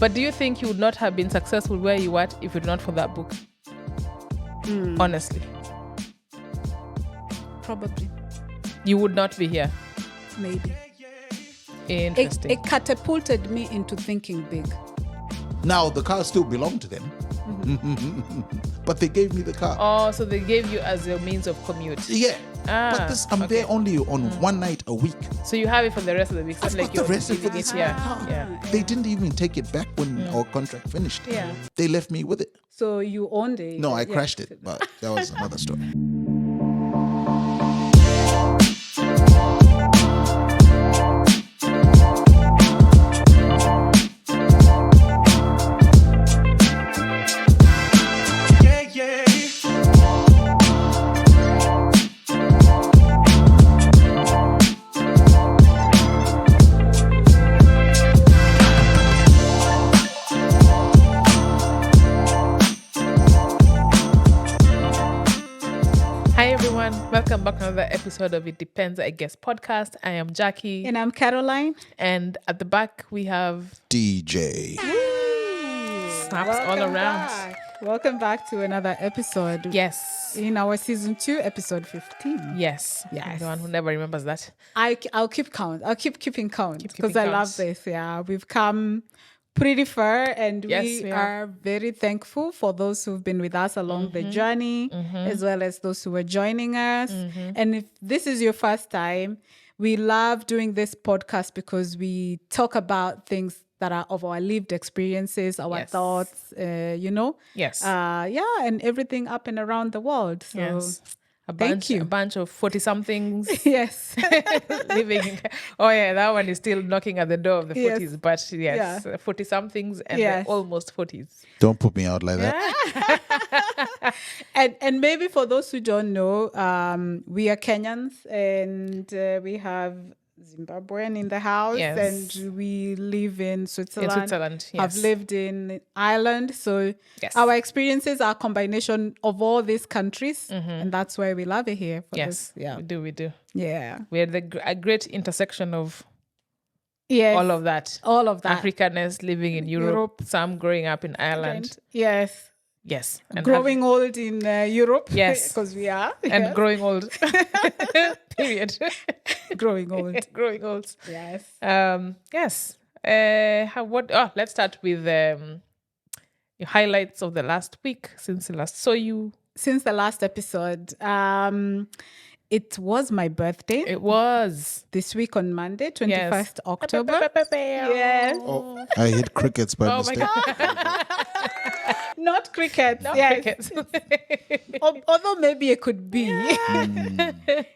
But do you think you would not have been successful where you are if it not for that book? Honestly. Probably. You would not be here. Maybe. Interesting. It catapulted me into thinking big. Now, the car still belonged to them. But they gave me the car. Oh, so they gave you as a means of commute. Yeah. But this, I'm there only on one night a week. So you have it for the rest of the week. I've got the rest of leaving it. Yeah. They didn't even take it back when our contract finished. Yeah. They left me with it. So you owned it. No, I crashed it, but that was another story. Welcome back to another episode of It Depends, I Guess podcast. I am Jackie. And I'm Caroline. And at the back we have DJ. Snaps all around. Welcome back to another episode. Yes. In our season 2, episode 15. Yes. The one who never remembers that. I'll keep count. I'll keep keeping count because I love this. Yeah. We've come pretty far, and we are very thankful for those who've been with us along the journey, as well as those who are joining us. And if this is your first time, we love doing this podcast because we talk about things that are of our lived experiences, our thoughts, Yes. And everything up and around the world. So A bunch of 40-somethings. Yes. Living in... Oh, yeah, that one is still knocking at the door of the 40s. But 40-somethings and the almost 40s. Don't put me out like that. And maybe for those who don't know, we are Kenyans, and we have Zimbabwean in the house, and we live in Switzerland. I've lived in Ireland, so our experiences are a combination of all these countries, and that's why we love it here. For this. We do. Yeah, we're a great intersection of all of that. Africanness, living in Europe, some growing up in Ireland. Yes. And growing old in Europe. Yes. Because we are. And growing old. Period. Growing old. Growing old. Yes. Yes. Let's start with your highlights of the last week since the last saw you. Since the last episode. It was my birthday. It was. This week on Monday, 21st October. Yes. Oh, I hit crickets by mistake. My God. Not crickets. Crickets. Although maybe it could be.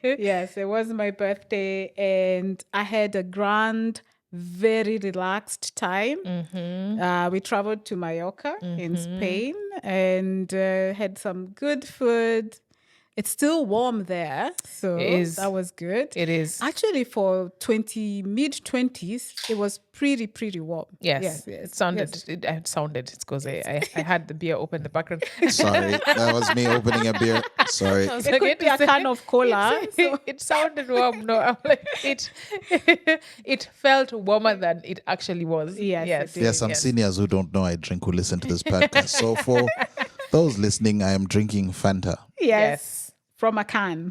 Yes, it was my birthday, and I had a grand, very relaxed time. We traveled to Mallorca in Spain and had some good food. It's still warm there, so that was good. It is. Actually, for mid-20s, it was pretty warm. Yes. It sounded. It's because I had the beer open in the background. Sorry, that was me opening a beer. Sorry. It could be a can of cola. It sounded warm. No, I'm like it felt warmer than it actually was. Yes. There are some seniors who don't know I drink who listen to this podcast. So for those listening, I am drinking Fanta. Yes. From a can.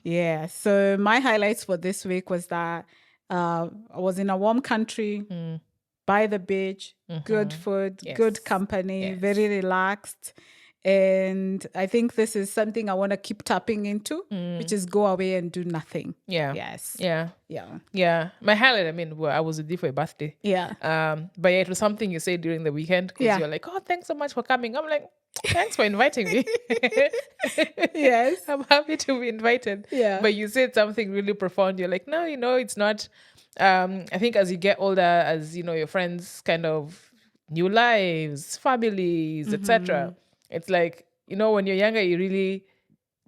Yeah. So my highlights for this week was that I was in a warm country, by the beach, good food, good company, very relaxed. And I think this is something I want to keep tapping into, which is go away and do nothing. Yeah. Yes. Yeah. My highlight, I was with you for a birthday. Yeah. But it was something you said during the weekend because you're like, oh, thanks so much for coming. I'm like, thanks for inviting me. Yes. I'm happy to be invited. Yeah. But you said something really profound. You're like, no, it's not. I think as you get older, as your friends kind of new lives, families, etc. It's like, when you're younger, you really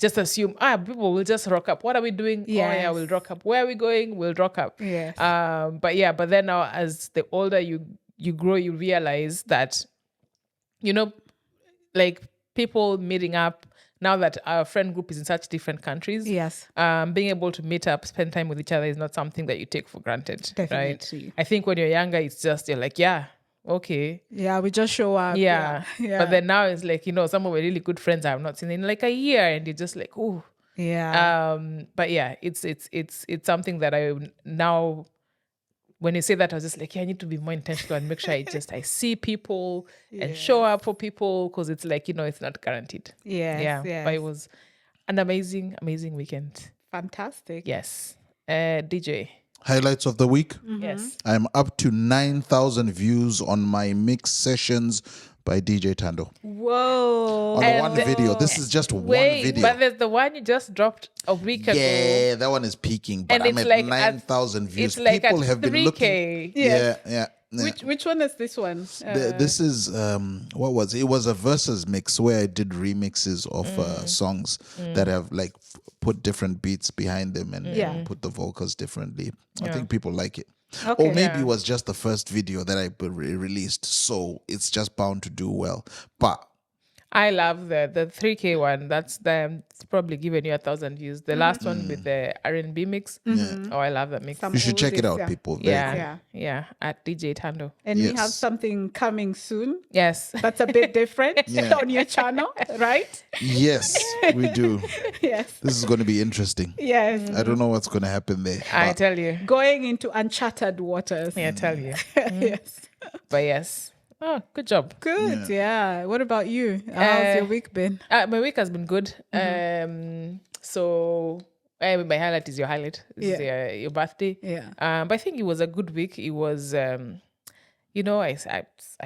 just assume, people will just rock up. What are we doing? Yes. Oh, yeah, we'll rock up. Where are we going? We'll rock up. Yes. But then now as the older you grow, you realize that, like people meeting up, now that our friend group is in such different countries, yes, being able to meet up, spend time with each other is not something that you take for granted. Definitely. Right? I think when you're younger, it's just, you're like, yeah, okay. Yeah, we just show up. Yeah. Yeah. But then now it's like, some of my really good friends I have not seen in like a year, and you're just like, oh. Yeah. But yeah, it's something that I now, when you say that, I was just like, yeah, I need to be more intentional and make sure I see people and show up for people, because it's like, it's not guaranteed. Yes. But it was an amazing weekend. Fantastic. Yes. DJ. Highlights of the week. Yes. I'm up to 9,000 views on my mix sessions by DJ Tando. Whoa. On the one video. This is just one video. But there's the one you just dropped a week ago. Yeah, that one is peaking. But And I'm it's at like 9,000 views. It's like People at have been 3K. looking. Yes. Yeah. Which one is this one? This is what was it? It was a versus mix where I did remixes of songs that have like put different beats behind them and put the vocals differently. I think people like it. Okay. Or maybe it was just the first video that I released, so it's just bound to do well. But I love the 3K one. That's it's probably given you 1,000 views. The last one with the R&B mix. Oh, I love that mix. you should check it out, people. Very Yeah, at DJ Tando. And we have Yes. something coming soon. Yes. That's a bit different on your channel, right? Yes, we do. Yes. This is going to be interesting. Yes. I don't know what's going to happen there. I but tell you. Going into uncharted waters. I tell you. Yes. But yes. Oh, good job. Good. Yeah. What about you? How's your week been? My week has been good. So my highlight is your highlight. This is your birthday. Yeah. But I think it was a good week. It was, I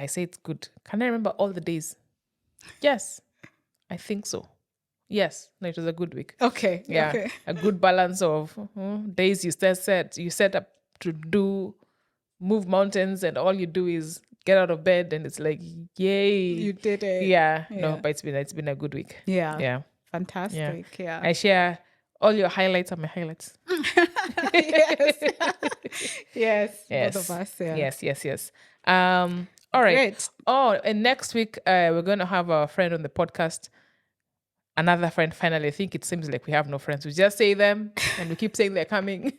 say it's good. Can I remember all the days? Yes, I think so. Yes, no, it was a good week. Okay. Yeah, Okay. a good balance of days you set up to move mountains, and all you do is get out of bed, and it's like, yay, You did it. Yeah. No, but it's been a good week. Yeah. Yeah. Fantastic. Yeah. I share all your highlights are my highlights. Yes. Yes. Both of us. Yeah. Yes. All right. Great. Oh, and next week we're going to have a friend on the podcast. Another friend, finally. I think it seems like we have no friends. We just say them and we keep saying they're coming.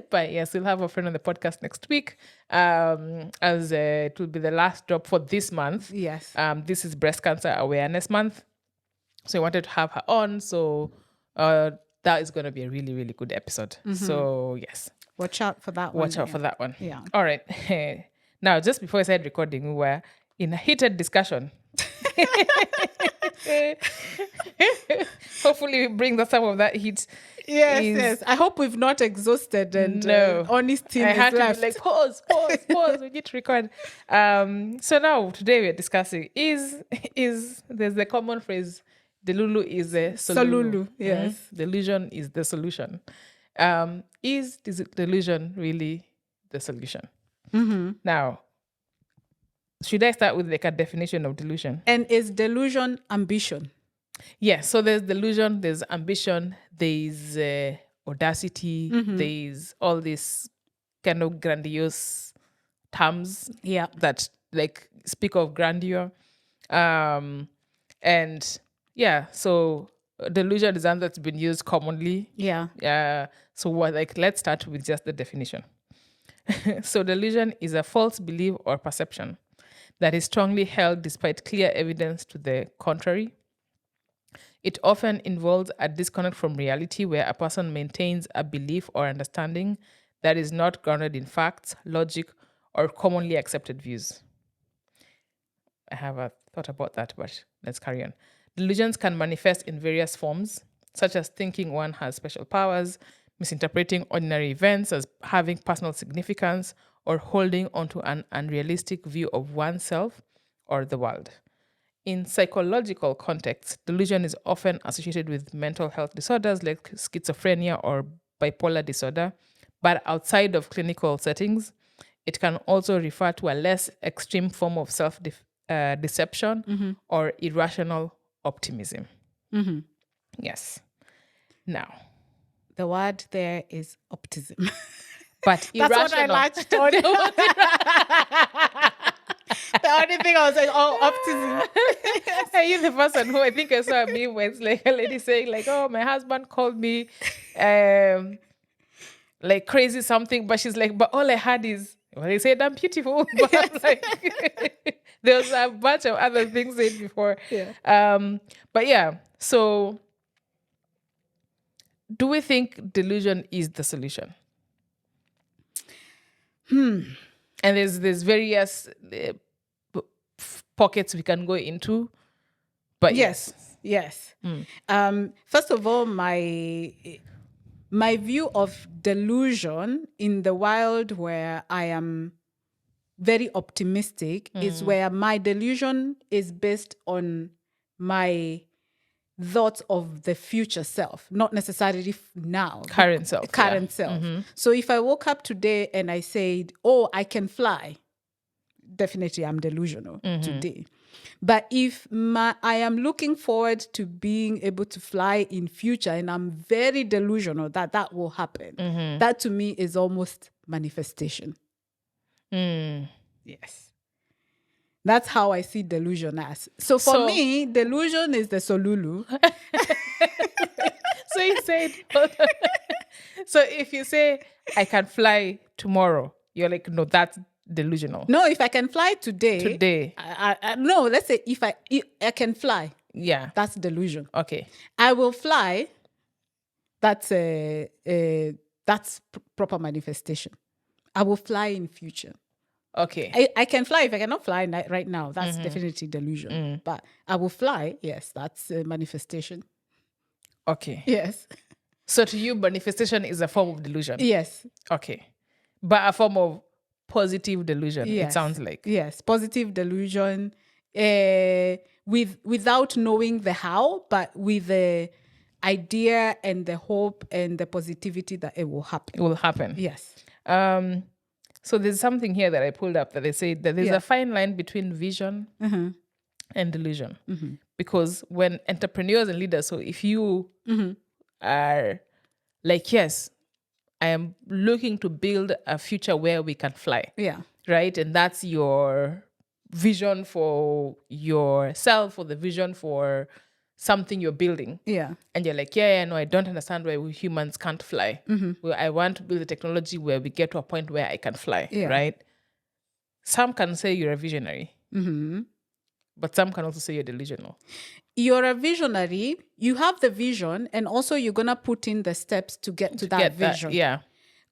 But yes, we'll have a friend on the podcast next week. As it will be the last drop for this month. Yes. This is Breast Cancer Awareness Month. So I wanted to have her on. So that is going to be a really, really good episode. So yes. Watch out for that one. Watch out for that one. Yeah. All right. Now, just before I started recording, we were in a heated discussion. Hopefully, we bring some of that heat. Yes. I hope we've not exhausted and honesty I had is to left. be like, pause. We need to record. So now, today we're discussing is there's the common phrase, Delulu is a Solulu. Yes. Delusion is the solution. Is delusion really the solution? Now, should I start with like a definition of delusion? And is delusion ambition? Yeah, so there's delusion, there's ambition, there's audacity, there's all these kind of grandiose terms that like speak of grandeur. And yeah, so delusion is something that's been used commonly. Yeah. So let's start with just the definition. So delusion is a false belief or perception that is strongly held despite clear evidence to the contrary. It often involves a disconnect from reality where a person maintains a belief or understanding that is not grounded in facts, logic, or commonly accepted views. I have a thought about that, but let's carry on. Delusions can manifest in various forms, such as thinking one has special powers, misinterpreting ordinary events as having personal significance, or holding onto an unrealistic view of oneself or the world. In psychological contexts, delusion is often associated with mental health disorders like schizophrenia or bipolar disorder, but outside of clinical settings, it can also refer to a less extreme form of self-deception or irrational optimism. Yes. Now, the word there is optimism. But that's irrational. what I liked. The only thing I was like, optimism. Are you the person who I think I saw a meme where it's like a lady saying like, oh, my husband called me like crazy something, but she's like, but all I had is, well, they said I'm beautiful. But I'm like, there was a bunch of other things said before. Yeah. But yeah, so do we think delusion is the solution? And there's various pockets we can go into. But yes. First of all, my view of delusion in the world where I am very optimistic is where my delusion is based on my thoughts of the future self, not necessarily now. Current self. So if I woke up today and I said, oh, I can fly, definitely I'm delusional today. But if I am looking forward to being able to fly in future and I'm very delusional that will happen, that to me is almost manifestation. Yes. That's how I see delusion as. So for me, delusion is the solulu. So you said, so if you say, I can fly tomorrow, you're like, no, that's delusional. No, if I can fly today. No, let's say if I can fly. Yeah. That's delusion. Okay. I will fly. That's proper manifestation. I will fly in future. Okay. I can fly. If I cannot fly right now, that's definitely delusion. But I will fly. Yes, that's a manifestation. Okay. Yes. So to you, manifestation is a form of delusion? Yes. Okay. But a form of positive delusion, yes. It sounds like. Yes, positive delusion without knowing the how, but with the idea and the hope and the positivity that it will happen. It will happen. Yes. So there's something here that I pulled up that they say that there's a fine line between vision and delusion. Because when entrepreneurs and leaders, so if you are like, yes, I am looking to build a future where we can fly. Yeah. Right? And that's your vision for yourself or the vision for something you're building. Yeah. And you're like, no, I don't understand why we humans can't fly. Well, I want to build a technology where we get to a point where I can fly, right? Some can say you're a visionary, but some can also say you're delusional. You're a visionary, you have the vision, and also you're going to put in the steps to get to that vision.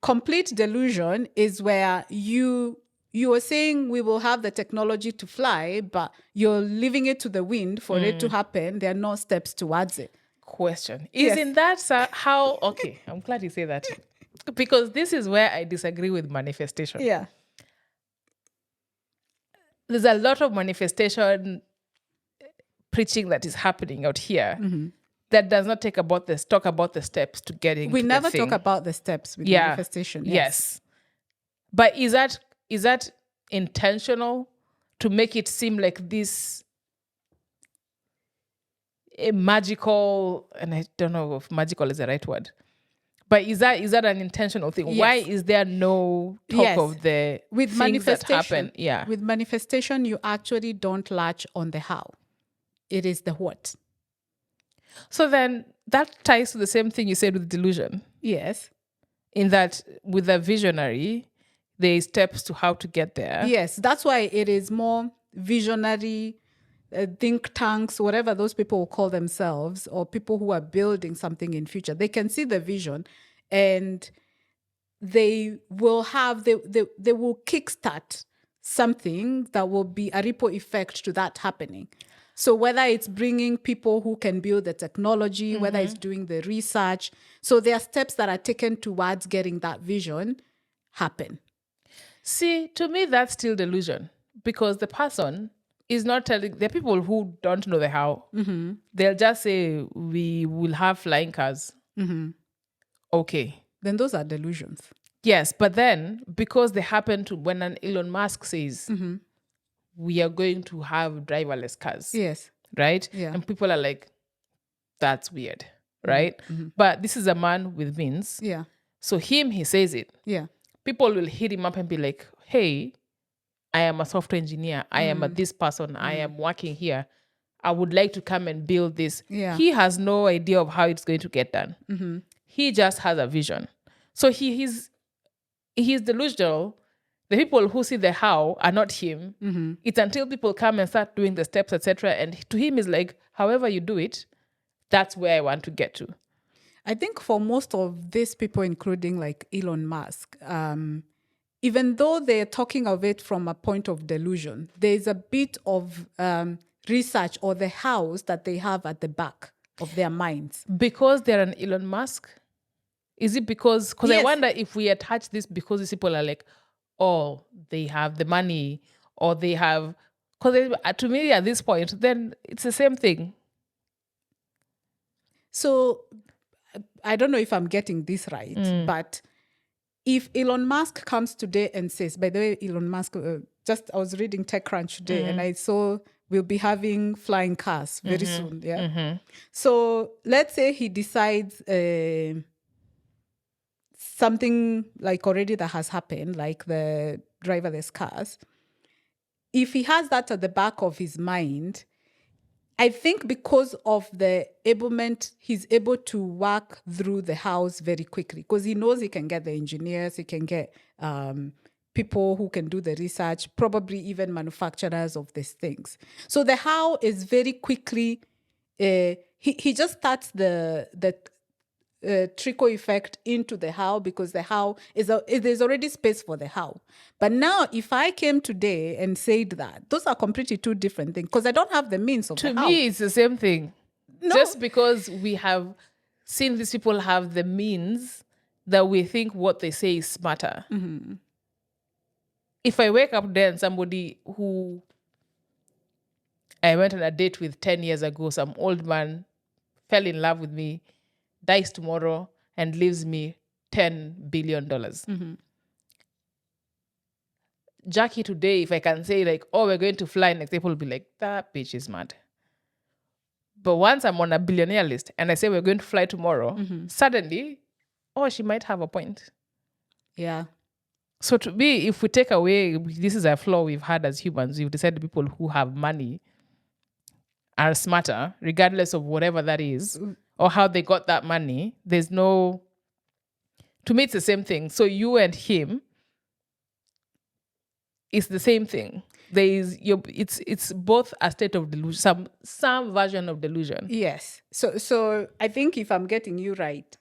Complete delusion is where you are saying we will have the technology to fly, but you're leaving it to the wind for it to happen. There are no steps towards it. Question. Isn't that how... Okay, I'm glad you say that. Because this is where I disagree with manifestation. Yeah. There's a lot of manifestation preaching that is happening out here that does not talk about the steps to getting we to never the thing. talk about the steps with manifestation. Yes. But is that intentional to make it seem like this magical, and I don't know if magical is the right word, but is that an intentional thing? Yes. Why is there no talk of the with things that happen? Yeah. With manifestation, you actually don't latch on the how. It is the what. So then that ties to the same thing you said with delusion. Yes. In that with a visionary, there are steps to how to get there. Yes, that's why it is more visionary, think tanks, whatever those people will call themselves, or people who are building something in future. They can see the vision and they will kickstart something that will be a ripple effect to that happening. So whether it's bringing people who can build the technology, whether it's doing the research. So there are steps that are taken towards getting that vision happen. See, to me, that's still delusion because the person is not telling. There are people who don't know the how. They'll just say, we will have flying cars. Okay. Then those are delusions. Yes, but then because they happen to, when an Elon Musk says, we are going to have driverless cars. Yes. Right? Yeah. And people are like, that's weird. Right? But this is a man with means. Yeah. So he says it. Yeah. People will hit him up and be like, hey, I am a software engineer. I am this person. I am working here. I would like to come and build this. Yeah. He has no idea of how it's going to get done. Mm-hmm. He just has a vision. So he's delusional. The people who see the how are not him. Mm-hmm. It's until people come and start doing the steps, etc. And to him is like, however you do it, that's where I want to get to. I think for most of these people, including like Elon Musk, even though they're talking of it from a point of delusion, there's a bit of research or the hows that they have at the back of their minds. Because they're an Elon Musk? Is it because Yes. I wonder if we attach this because these people are like, oh, they have the money or they have, because to me at this point, then it's the same thing. So I don't know if I'm getting this right, but if Elon Musk comes today and says, by the way, Elon Musk, I was reading TechCrunch today and I saw we'll be having flying cars very soon. Yeah. Mm-hmm. So let's say he decides something like already that has happened, like the driverless cars. If he has that at the back of his mind, I think because of the enablement, he's able to work through the house very quickly because he knows he can get the engineers, he can get people who can do the research, probably even manufacturers of these things. So the how is very quickly, he just starts the trickle effect into the how because the how there's already space for the how. But now if I came today and said that, those are completely two different things because I don't have the means of To the how. me, it's the same thing. No. Just because we have seen these people have the means that we think what they say is smarter. Mm-hmm. If I wake up there and somebody who I went on a date with 10 years ago, some old man fell in love with me, dies tomorrow and leaves me $10 billion. Mm-hmm. Jackie today, if I can say like, oh, we're going to fly next, people will be like, that bitch is mad. But once I'm on a billionaire list and I say we're going to fly tomorrow, suddenly, oh, she might have a point. Yeah. So to me, if we take away, this is a flaw we've had as humans, we've decided people who have money are smarter, regardless of whatever that is, or how they got that money. There's no, to me, it's the same thing. So you and him, it's the same thing. It's both a state of delusion, some version of delusion. Yes. So I think if I'm getting you right,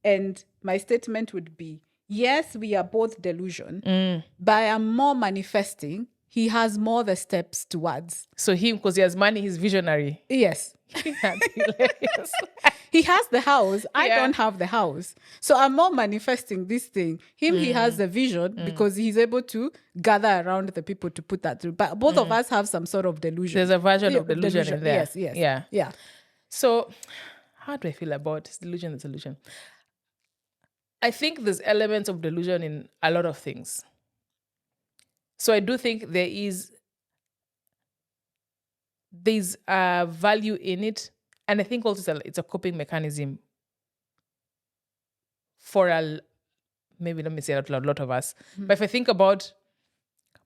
and my statement would be, yes, we are both delusion, but I am more manifesting. He has more the steps towards. So him, because he has money, he's visionary. Yes. That's hilarious. He has the house. I don't have the house. So I'm more manifesting this thing. He has the vision because he's able to gather around the people to put that through. But both of us have some sort of delusion. There's a version of delusion in there. Yes. Yeah. So how do I feel about this delusion? I think there's elements of delusion in a lot of things. So I do think there's a value in it. And I think also it's a coping mechanism for maybe let me say it out loud, a lot of us. But if I think about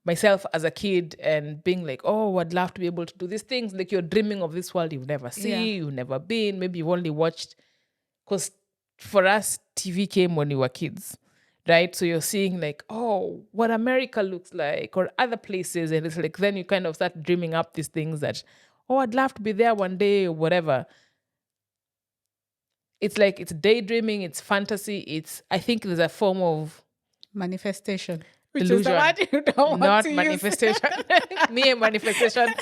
myself as a kid and being like, oh, I'd love to be able to do these things. Like you're dreaming of this world you've never seen, you've never been. Maybe you've only watched, because for us, TV came when we were kids, right? So you're seeing like, oh, what America looks like or other places. And it's like, then you kind of start dreaming up these things that, oh, I'd love to be there one day or whatever. It's like, it's daydreaming, it's fantasy. I think there's a form of manifestation. Delusion. Which is the word you don't want Not to manifestation. Me and manifestation,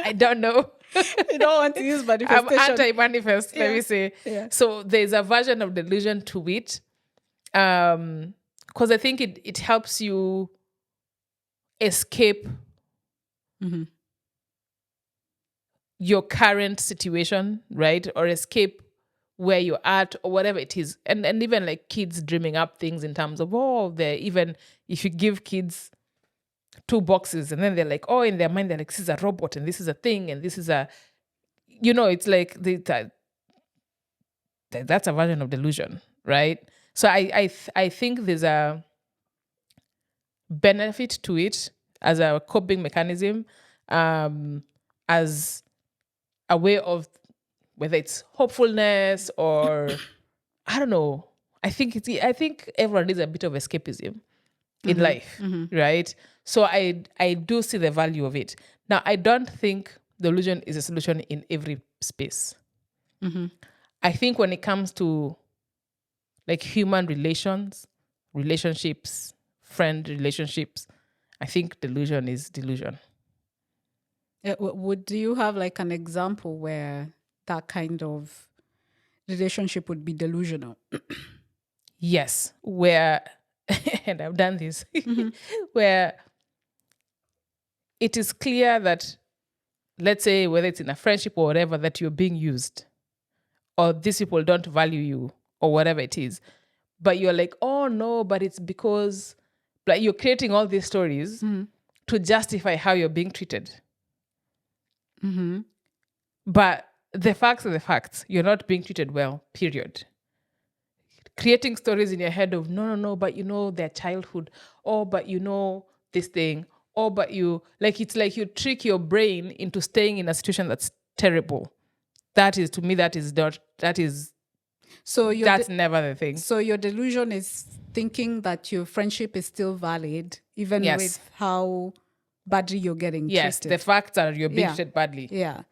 I don't know. You don't want to use manifestation. I'm anti-manifest, let me say. Yeah. So there's a version of delusion to it. Because I think it helps you escape your current situation, right? Or escape where you're at or whatever it is. And even like kids dreaming up things in terms of, even if you give kids 2 boxes and then they're like, in their mind, they're like, this is a robot and this is a thing and this is a, it's like that's a version of delusion, right? So I think there's a benefit to it as a coping mechanism, as a way of, whether it's hopefulness or I don't know. I think everyone needs a bit of escapism in life, right? So I do see the value of it. Now, I don't think delusion is a solution in every space. I think when it comes to like human relationships, friend relationships, I think delusion is delusion. Would you have like an example where that kind of relationship would be delusional? Yes, where, and I've done this, where it is clear that, let's say, whether it's in a friendship or whatever, that you're being used, or these people don't value you, or whatever it is. But you're like, oh no, but it's because, like, you're creating all these stories to justify how you're being treated. But the facts are the facts. You're not being treated well, period. Creating stories in your head of, no, but you know their childhood, or but you know this thing, or but you, like, it's like you trick your brain into staying in a situation that's terrible. That is, to me, that's never the thing. So your delusion is thinking that your friendship is still valid, even with how badly you're getting treated. Yes, the facts are you're being treated badly. Yeah.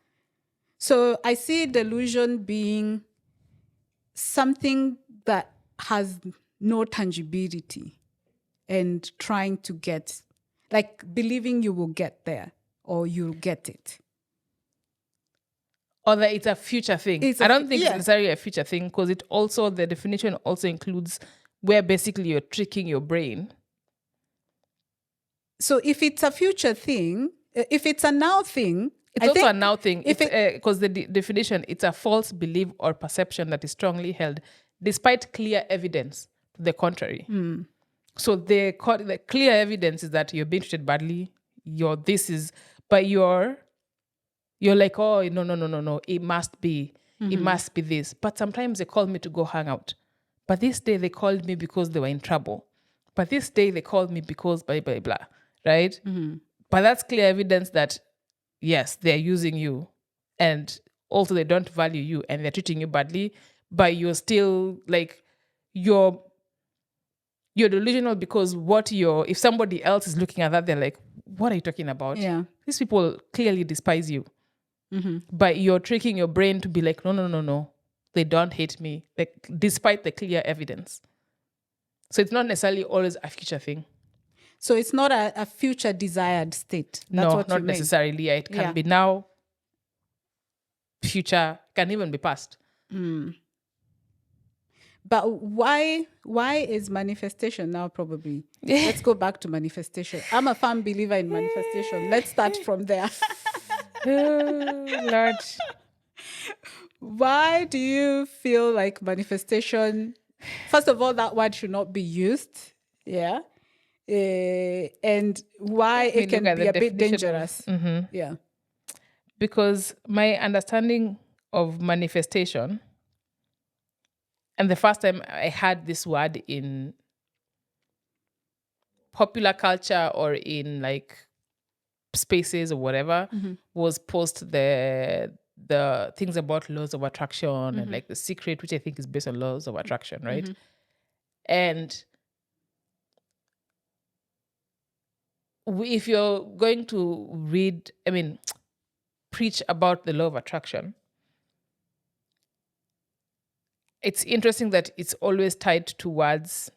So I see delusion being something that has no tangibility and trying to get, like believing you will get there or you'll get it. Or that it's a future thing. I don't think it's necessarily a future thing, because it also, the definition also includes where basically you're tricking your brain. So if it's a future thing, if it's a now thing, it's also a now thing. Because the definition, it's a false belief or perception that is strongly held despite clear evidence to the contrary. So the clear evidence is that you're being treated badly. But you're like, oh, no. It must be this. But sometimes they call me to go hang out. But this day they called me because they were in trouble. But this day they called me because blah, blah, blah. Right? But that's clear evidence that, yes, they're using you. And also they don't value you and they're treating you badly. But you're still like, you're delusional because if somebody else is looking at that, they're like, what are you talking about? Yeah. These people clearly despise you. But you're tricking your brain to be like, no. They don't hate me, like, despite the clear evidence. So it's not necessarily always a future thing. So it's not a future desired state. That's what not necessarily. It can be now, future, can even be past. But why is manifestation now probably? Let's go back to manifestation. I'm a firm believer in manifestation. Let's start from there. Oh, Lord. Why do you feel like manifestation, first of all, that word should not be used? Yeah. And why it can be a bit dangerous. Yeah. Because my understanding of manifestation, and the first time I had this word in popular culture or in like spaces or whatever, was post the things about laws of attraction and like The Secret, which I think is based on laws of attraction, right? And if you're going to preach about the law of attraction, it's interesting that it's always tied towards,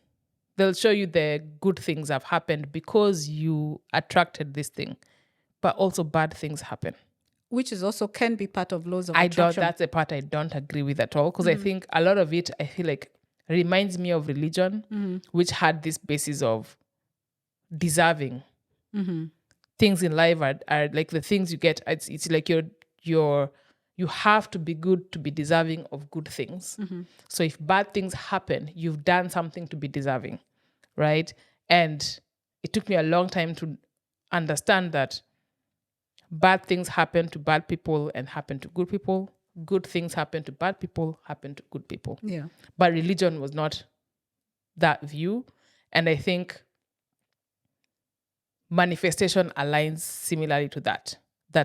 they'll show you the good things have happened because you attracted this thing, but also bad things happen. Which is also can be part of laws of attraction. That's a part I don't agree with at all, because I think a lot of it, I feel like, reminds me of religion, which had this basis of deserving. Things in life are like the things you get. It's like you have to be good to be deserving of good things. So if bad things happen, you've done something to be deserving, right? And it took me a long time to understand that bad things happen to bad people and happen to good people. Good things happen to bad people, happen to good people. Yeah. But religion was not that view. And I think manifestation aligns similarly to that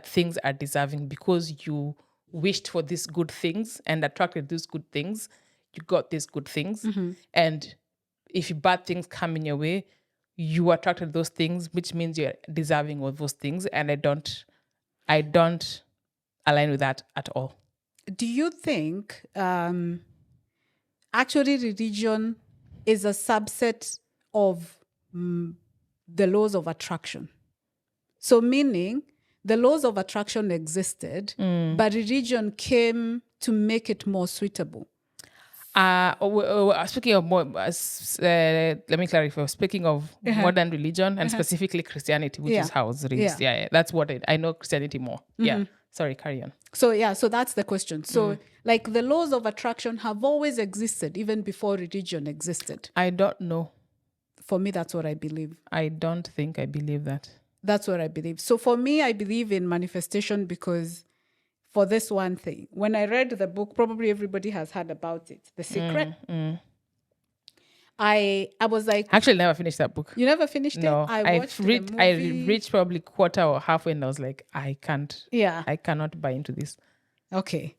things are deserving because you wished for these good things and attracted these good things, you got these good things. And if bad things come in your way, you attracted those things, which means you're deserving of those things. And I don't align with that at all. Do you think actually religion is a subset of the laws of attraction? So meaning the laws of attraction existed, but religion came to make it more suitable. Speaking of more, let me clarify. Speaking of modern religion and specifically Christianity, which is how I was raised. Yeah. That's what I know Christianity more. Yeah. Sorry, carry on. So that's the question. So like the laws of attraction have always existed even before religion existed. I don't know. For me, that's what I believe. I don't think I believe that. That's what I believe. So for me, I believe in manifestation because for this one thing, when I read the book, probably everybody has heard about it, The Secret. I was like, actually never finished that book. You never finished it? No, I reached probably quarter or halfway, and I was like, I can't. Yeah, I cannot buy into this. Okay,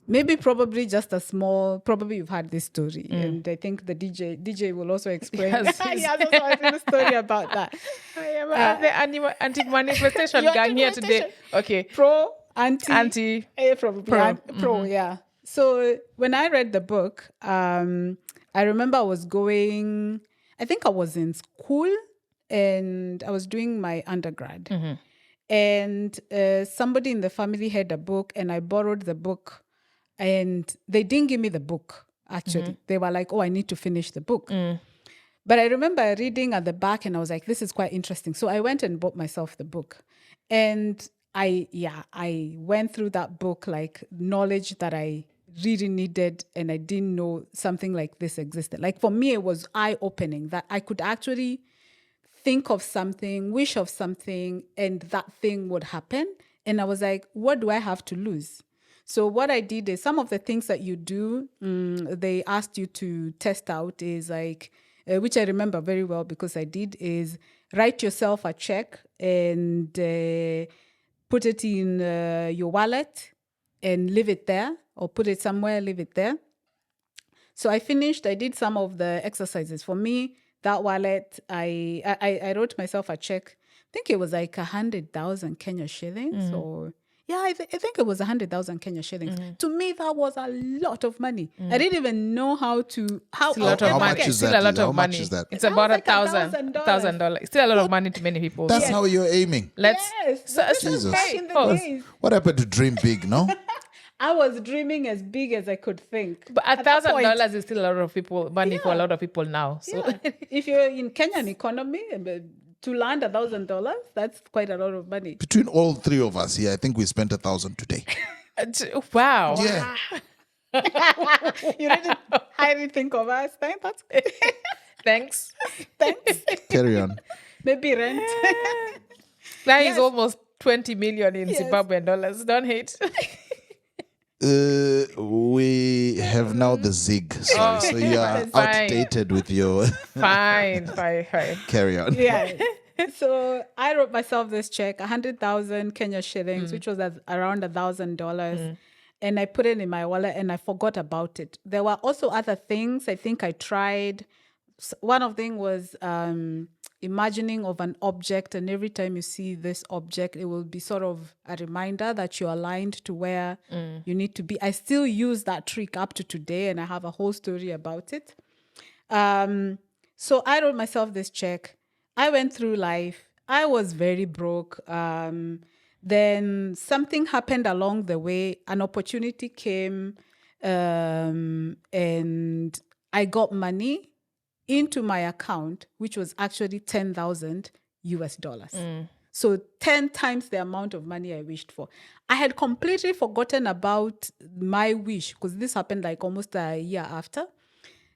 maybe probably just a small. Probably you've heard this story, and I think the DJ will also explain. He has also a story about that. I am the anti-manifestation gang here today. Okay, pro, anti, probably pro. Yeah. So when I read the book, I remember I was in school and I was doing my undergrad. And somebody in the family had a book and I borrowed the book and they didn't give me the book, actually. They were like, oh, I need to finish the book. But I remember reading at the back and I was like, this is quite interesting. So I went and bought myself the book. And I went through that book, like knowledge that I really needed and I didn't know something like this existed. Like for me, it was eye-opening that I could actually think of something, wish of something, and that thing would happen. And I was like, what do I have to lose? So what I did is some of the things that you do, they asked you to test out is like, which I remember very well because I did, is write yourself a check and put it in your wallet and leave it there, or put it somewhere, leave it there. So I did some of the exercises. For me, that wallet, I wrote myself a check. I think it was like 100,000 Kenya shillings or... Yeah, I think it was 100,000 Kenya shillings. To me, that was a lot of money. I didn't even know how to... How much is that? Still a lot of money. Much is that? It's about like $1,000. Still a lot of money to many people. That's how you're aiming. Jesus. What happened to dream big, no? I was dreaming as big as I could think. But $1,000 is still a lot of money for a lot of people now. So if you're in Kenyan economy... To land $1,000, that's quite a lot of money. Between all three of us here, I think we spent 1,000 today. Wow. Yeah. You didn't highly think of us. That's good. Thanks. Carry on. Maybe rent. That is almost 20 million in Zimbabwean dollars. Don't hate. We have now the Zig. Sorry. So you are outdated with your... Fine. Carry on. Yeah. So I wrote myself this check, 100,000 Kenya shillings, which was around $1,000. And I put it in my wallet and I forgot about it. There were also other things I think I tried. One of them was imagining of an object, and every time you see this object, it will be sort of a reminder that you're aligned to where you need to be. I still use that trick up to today, and I have a whole story about it. So I wrote myself this check. I went through life. I was very broke. Then something happened along the way. An opportunity came, and I got money into my account, which was actually $10,000. So 10 times the amount of money I wished for. I had completely forgotten about my wish because this happened like almost a year after.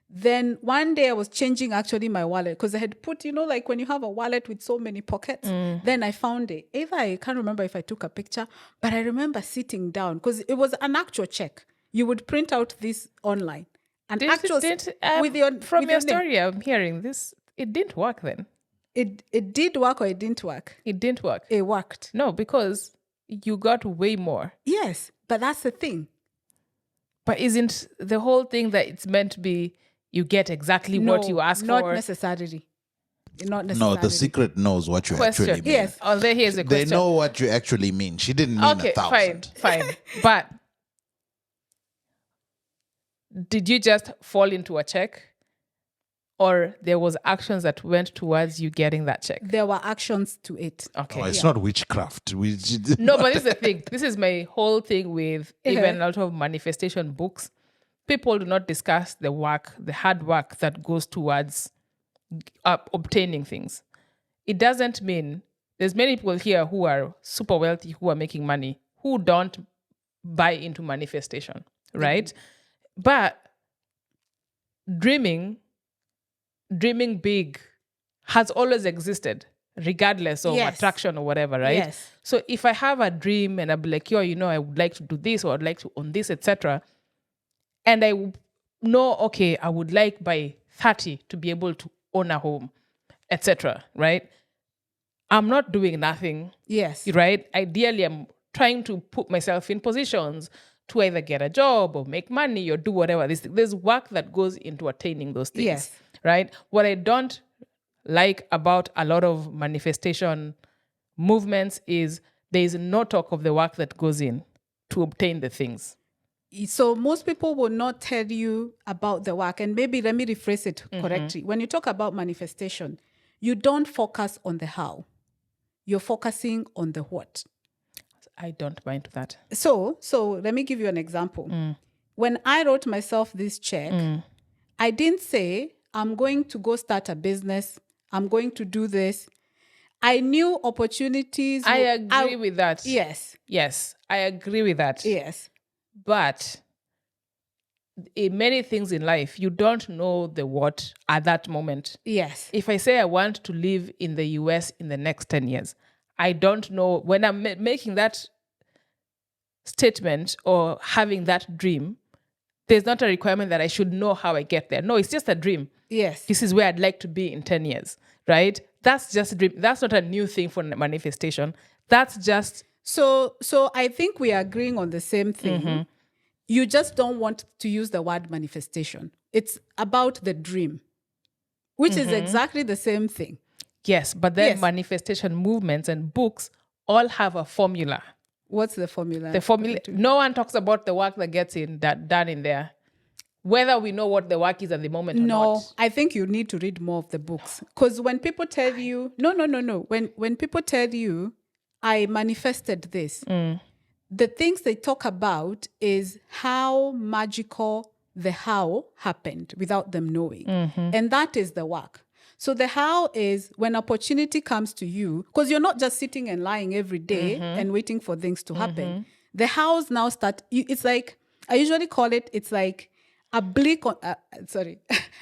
Then one day I was changing actually my wallet because I had put, like when you have a wallet with so many pockets, then I found it. I can't remember if I took a picture, but I remember sitting down because it was an actual check. You would print out this online. And from your story, I'm hearing this. It didn't work then. It did work or it didn't work? It didn't work. It worked. No, because you got way more. Yes, but that's the thing. But isn't the whole thing that it's meant to be you get exactly what you ask not for? Necessarily. Not necessarily. No, the secret knows what you actually mean. Yes. Oh, here's a question. They know what you actually mean. She didn't mean 1,000. Fine. But did you just fall into a check? Or there was actions that went towards you getting that check? There were actions to it. Okay. No, it's not witchcraft. No, but this is the thing. This is my whole thing with even a lot of manifestation books. People do not discuss the work, the hard work that goes towards obtaining things. It doesn't mean there's many people here who are super wealthy, who are making money, who don't buy into manifestation, right? Mm-hmm. But dreaming big has always existed, regardless of attraction or whatever, right? Yes. So if I have a dream and I'm like, I would like to do this, or I'd like to own this, etc., and I know, okay, I would like by 30 to be able to own a home, etc., right? I'm not doing nothing. Yes. Right? Ideally, I'm trying to put myself in positions to either get a job or make money or do whatever. There's work that goes into attaining those things. Yes. Right? What I don't like about a lot of manifestation movements is there is no talk of the work that goes in to obtain the things. So most people will not tell you about the work. And maybe let me rephrase it correctly. When you talk about manifestation, you don't focus on the how. You're focusing on the what. I don't mind that. So let me give you an example. When I wrote myself this check, I didn't say, I'm going to go start a business. I'm going to do this. I knew opportunities. I agree with that. Yes. Yes, I agree with that. Yes. But in many things in life, you don't know the what at that moment. Yes. If I say I want to live in the US in the next 10 years, I don't know when I'm making that statement or having that dream, there's not a requirement that I should know how I get there. No, it's just a dream. Yes. This is where I'd like to be in 10 years, right? That's just a dream. That's not a new thing for manifestation. That's just... So I think we are agreeing on the same thing. You just don't want to use the word manifestation. It's about the dream, which is exactly the same thing. Yes, but then manifestation movements and books all have a formula. What's the formula? The formula. No one talks about the work that gets done in there. Whether we know what the work is at the moment or not. No, I think you need to read more of the books. Because when people tell you, no. When people tell you, I manifested this, the things they talk about is how magical the how happened without them knowing. And that is the work. So the how is when opportunity comes to you, because you're not just sitting and lying every day and waiting for things to happen. The hows now start, it's like, I usually call it, it's like a brick on,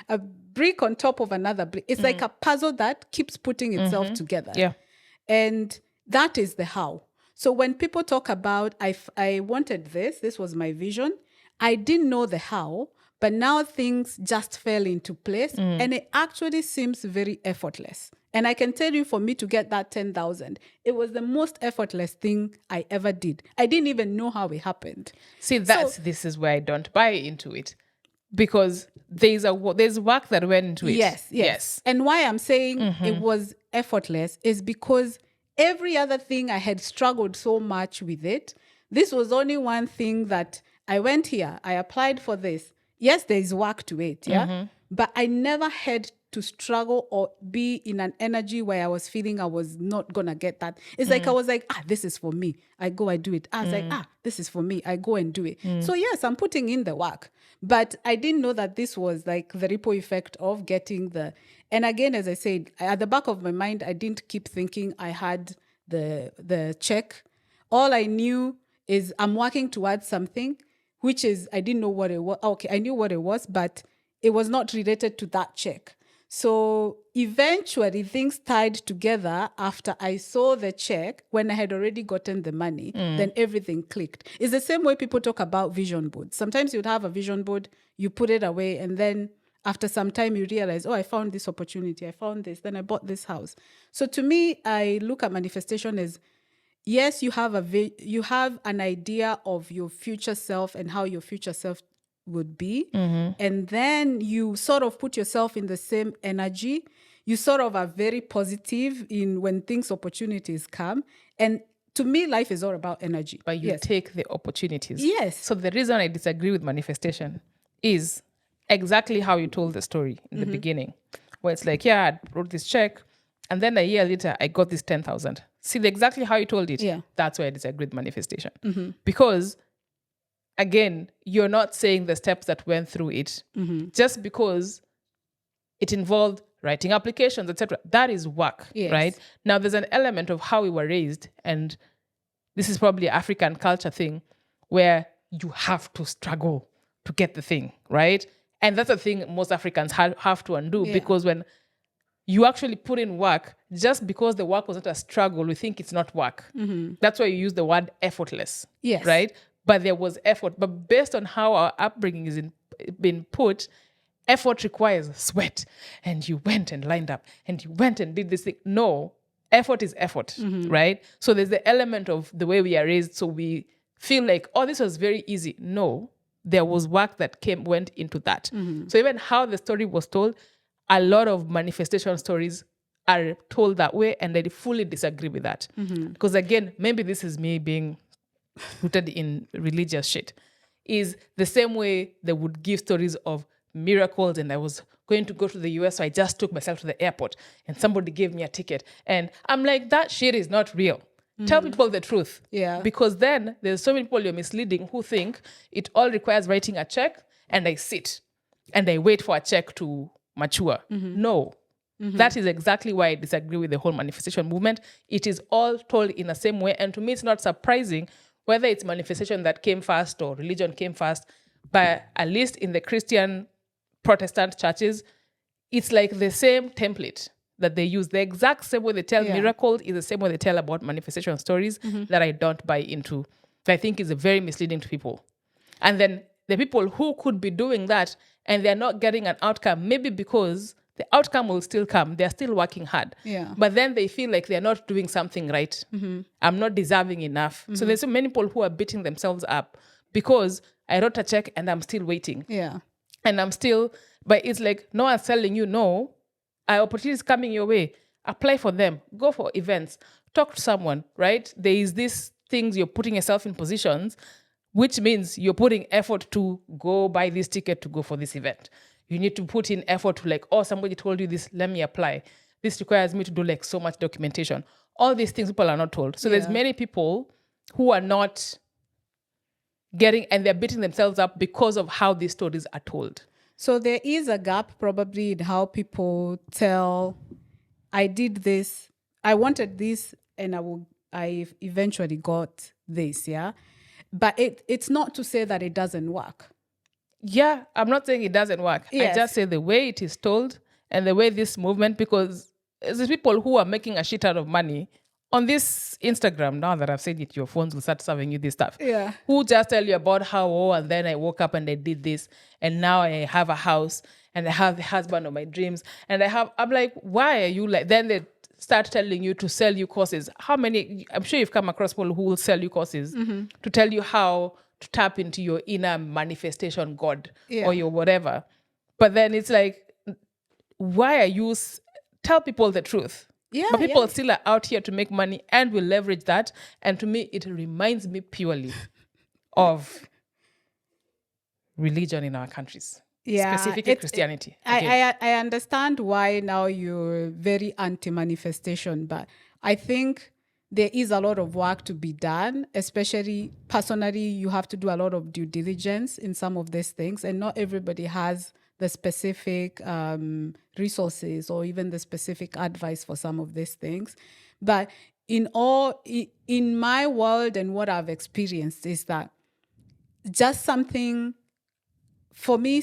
a brick on top of another brick. It's like a puzzle that keeps putting itself together. Yeah. And that is the how. So when people talk about, I wanted this was my vision. I didn't know the how, but now things just fell into place and it actually seems very effortless. And I can tell you, for me to get that 10,000, it was the most effortless thing I ever did. I didn't even know how it happened. See, this is where I don't buy into it, because there's work that went into it. Yes. And why I'm saying it was effortless is because every other thing I had struggled so much with it. This was only one thing that I went here, I applied for this. Yes, there is work to it, but I never had to struggle or be in an energy where I was feeling I was not gonna get that. It's like I was like, this is for me. I go, I do it. I was like, this is for me. I go and do it. So yes, I'm putting in the work, but I didn't know that this was like the ripple effect of getting the. And again, as I said, at the back of my mind, I didn't keep thinking I had the check. All I knew is I'm working towards something, which is, I didn't know what it was. Okay, I knew what it was, but it was not related to that check. So eventually things tied together after I saw the check, when I had already gotten the money, then everything clicked. It's the same way people talk about vision boards. Sometimes you'd have a vision board, you put it away, and then after some time you realize, I found this opportunity, I found this, then I bought this house. So to me, I look at manifestation as yes, you have an idea of your future self and how your future self would be. And then you sort of put yourself in the same energy. You sort of are very positive in when opportunities come. And to me, life is all about energy. But you take the opportunities. Yes. So the reason I disagree with manifestation is exactly how you told the story in the beginning, where it's like, I wrote this check, and then a year later, I got this 10,000. See, exactly how you told it. Yeah. That's why I disagree with manifestation. Because, again, you're not saying the steps that went through it. Just because it involved writing applications, etc. That is work, right? Now, there's an element of how we were raised, and this is probably an African culture thing, where you have to struggle to get the thing, right? And that's a thing most Africans have to undo, because when you actually put in work, just because the work was not a struggle, we think it's not work. That's why you use the word effortless, right? But there was effort. But based on how our upbringing is been put, effort requires sweat. And you went and lined up, and you went and did this thing. No, effort is effort, right? So there's the element of the way we are raised, so we feel like, oh, this was very easy. No, there was work that went into that. So even how the story was told, a lot of manifestation stories are told that way, and I fully disagree with that. Because again, maybe this is me being rooted in religious shit, is the same way they would give stories of miracles, and I was going to go to the US, so I just took myself to the airport, and somebody gave me a ticket. And I'm like, that shit is not real. Tell people the truth. Because then there's so many people you're misleading who think it all requires writing a check, and I sit and I wait for a check to mature. No. That is exactly why I disagree with the whole manifestation movement. It is all told in the same way. And to me, it's not surprising whether it's manifestation that came first or religion came first. But at least in the Christian Protestant churches, it's like the same template that they use. The exact same way they tell miracles is the same way they tell about manifestation stories that I don't buy into. That I think is very misleading to people. And then the people who could be doing that and they're not getting an outcome, maybe because the outcome will still come. They're still working hard. But then they feel like they're not doing something right. I'm not deserving enough. So there's so many people who are beating themselves up because I wrote a check and I'm still waiting. And I'm still, but it's like, no one's telling you, no, opportunities coming your way. Apply for them. Go for events. Talk to someone, right? There is these things you're putting yourself in positions, which means you're putting effort to go buy this ticket to go for this event. You need to put in effort to like, oh, somebody told you this, let me apply. This requires me to do like so much documentation. All these things people are not told. So there's many people who are not getting, and they're beating themselves up because of how these stories are told. So there is a gap probably in how people tell, I did this, I wanted this, and I eventually got this, But it's not to say that it doesn't work. Yeah, I'm not saying it doesn't work. I just say the way it is told and the way this movement, because there's people who are making a shit out of money on this Instagram, now that I've said it, your phones will start serving you this stuff. Who just tell you about how, and then I woke up and I did this, and now I have a house, and I have the husband of my dreams, and I'm like, why are you like, then they start telling you to sell you courses. How many, I'm sure you've come across people who will sell you courses to tell you how to tap into your inner manifestation God or your whatever. But then it's like, why are you, tell people the truth. But people still are out here to make money and will leverage that. And to me, it reminds me purely of religion in our countries. Specifically Christianity. I understand why now you're very anti-manifestation, but I think there is a lot of work to be done, especially personally, you have to do a lot of due diligence in some of these things, and not everybody has the specific resources or even the specific advice for some of these things. But in my world and what I've experienced is that just something, for me,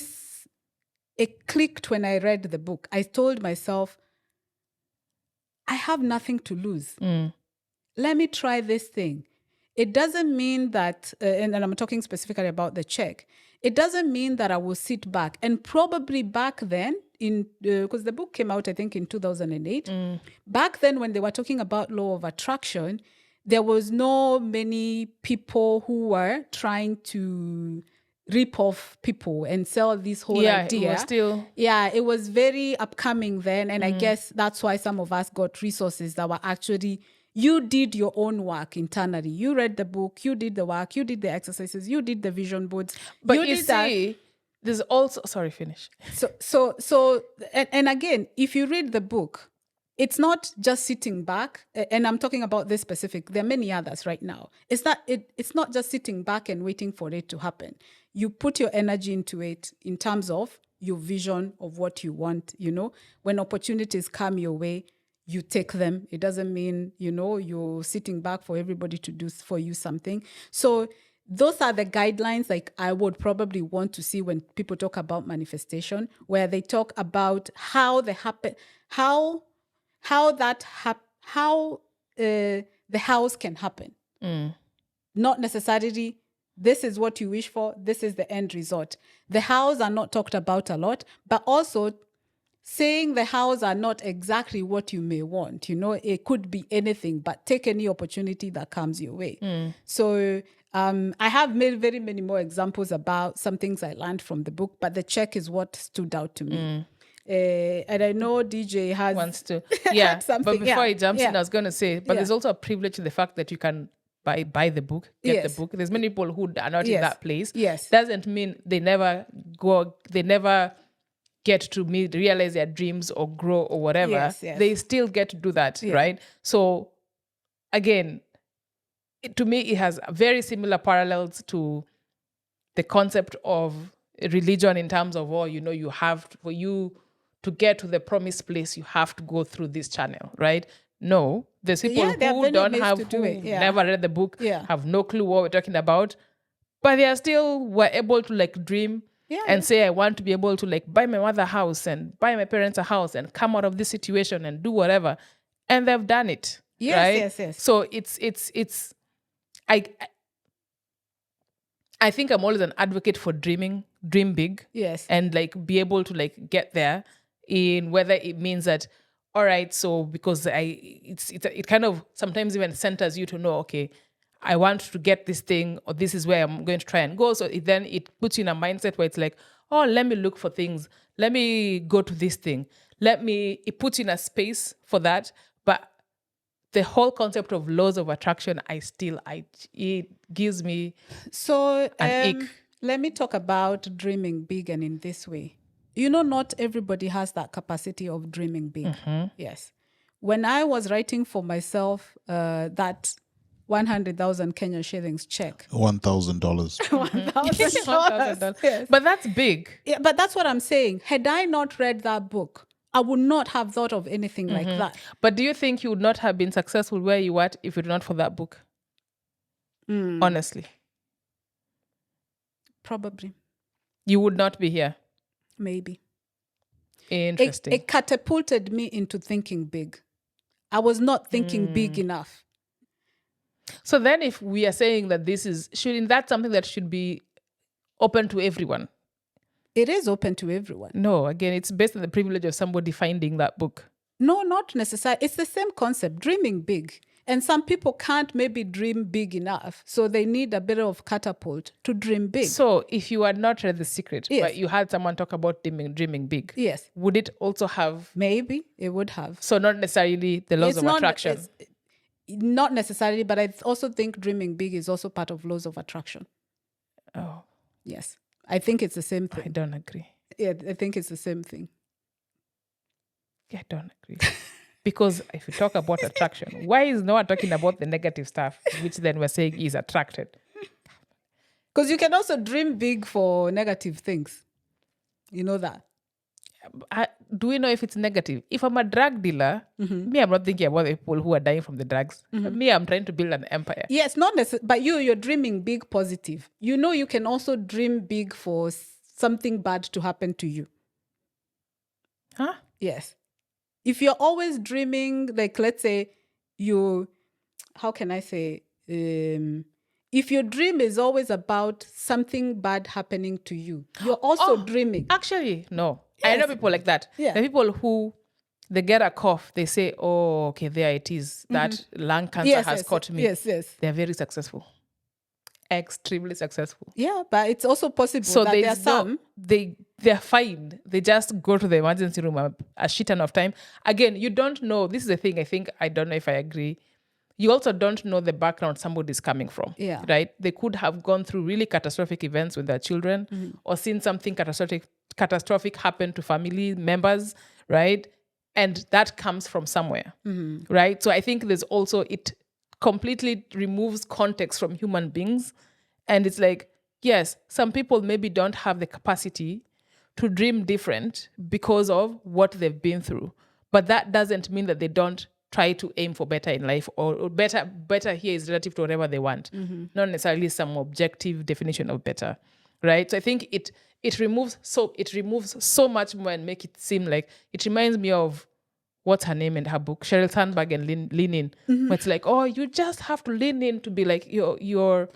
it clicked when I read the book. I told myself, I have nothing to lose. Let me try this thing. It doesn't mean that, and I'm talking specifically about the check, it doesn't mean that I will sit back. And probably back then, because the book came out, I think, in 2008. Back then, when they were talking about law of attraction, there was no many people who were trying to rip off people and sell this whole idea. It was very upcoming then. And I guess that's why some of us got resources that were actually, you did your own work internally. You read the book, you did the work, you did the exercises, you did the vision boards. But you see, there's also, sorry, finish. So, and again, if you read the book, it's not just sitting back, and I'm talking about this specific. There are many others right now. It's not just sitting back and waiting for it to happen. You put your energy into it in terms of your vision of what you want. When opportunities come your way, you take them. It doesn't mean, you're sitting back for everybody to do for you something. So those are the guidelines like I would probably want to see when people talk about manifestation, where they talk about how the house can happen. Not necessarily this is what you wish for, this is the end result. The house are not talked about a lot, but also saying the house are not exactly what you may want. It could be anything, but take any opportunity that comes your way. So I have made very many more examples about some things I learned from the book, but the check is what stood out to me. And I know DJ wants to, but before he jumps in, I was going to say, but there's also a privilege to the fact that you can buy the book, get the book. There's many people who are not in that place. Doesn't mean they never get to realize their dreams or grow or whatever. They still get to do that, right? So again, to me, it has very similar parallels to the concept of religion in terms of, you have for you to get to the promised place, you have to go through this channel, right? No, there's people who don't have, who never read the book, have no clue what we're talking about, but they are still were able to dream and say, I want to be able to buy my mother a house and buy my parents a house and come out of this situation and do whatever. And they've done it. Yes. So it's I think I'm always an advocate for dream big. And be able to get there, in whether it means that, all right, so because it kind of sometimes even centers you to know, okay, I want to get this thing, or this is where I'm going to try and go. So then it puts you in a mindset where it's let me look for things. Let me go to this thing. It puts you in a space for that. But the whole concept of laws of attraction, it gives me an ick. Let me talk about dreaming big and in this way. Not everybody has that capacity of dreaming big. Yes. When I was writing for myself, that 100,000 Kenyan shillings check. $1,000. $1,000. Yes. But that's big. Yeah, but that's what I'm saying. Had I not read that book, I would not have thought of anything like that. But do you think you would not have been successful where you were if it were not for that book? Honestly. Probably. You would not be here. Maybe. Interesting. It catapulted me into thinking big. I was not thinking big enough. So then if we are saying that shouldn't that something that should be open to everyone? It is open to everyone. No, again, it's based on the privilege of somebody finding that book. No, not necessarily. It's the same concept, dreaming big. And some people can't maybe dream big enough. So they need a bit of catapult to dream big. So if you had not read The Secret, but you had someone talk about dreaming big, would it also have... Maybe it would have. So not necessarily the laws of attraction. Not necessarily, but I also think dreaming big is also part of laws of attraction. Oh. Yes. I think it's the same thing. I don't agree. Yeah, I think it's the same thing. Yeah, I don't agree. Because if you talk about attraction, why is no one talking about the negative stuff, which then we're saying is attracted? Because you can also dream big for negative things. You know that. Do we know if it's negative? If I'm a drug dealer, me, I'm not thinking about the people who are dying from the drugs. Me, I'm trying to build an empire. Yes, not necessarily, but you're dreaming big positive. You can also dream big for something bad to happen to you. Huh? Yes. If you're always dreaming, let's say how can I say, if your dream is always about something bad happening to you, you're also dreaming. Actually, no. Yes. I know people like that. Yeah. The people who they get a cough, they say, oh, okay, there it is. That lung cancer has caught me. Yes. They're very successful. Extremely successful. Yeah, but it's also possible that there are some. They're fine. They just go to the emergency room a shit ton of time. Again, you don't know. This is the thing. I don't know if I agree. You also don't know the background somebody's coming from. Yeah. Right? They could have gone through really catastrophic events with their children or seen something catastrophic happen to family members, right? And that comes from somewhere, right? So I think there's also, it completely removes context from human beings. And it's like, yes, some people maybe don't have the capacity to dream different because of what they've been through. But that doesn't mean that they don't try to aim for better in life, or better here is relative to whatever they want. Not necessarily some objective definition of better, right? So I think it removes so much more and make it seem like, it reminds me of, what's her name in her book, Sheryl Sandberg and Lean In. Where it's like, oh, you just have to lean in to be like, you're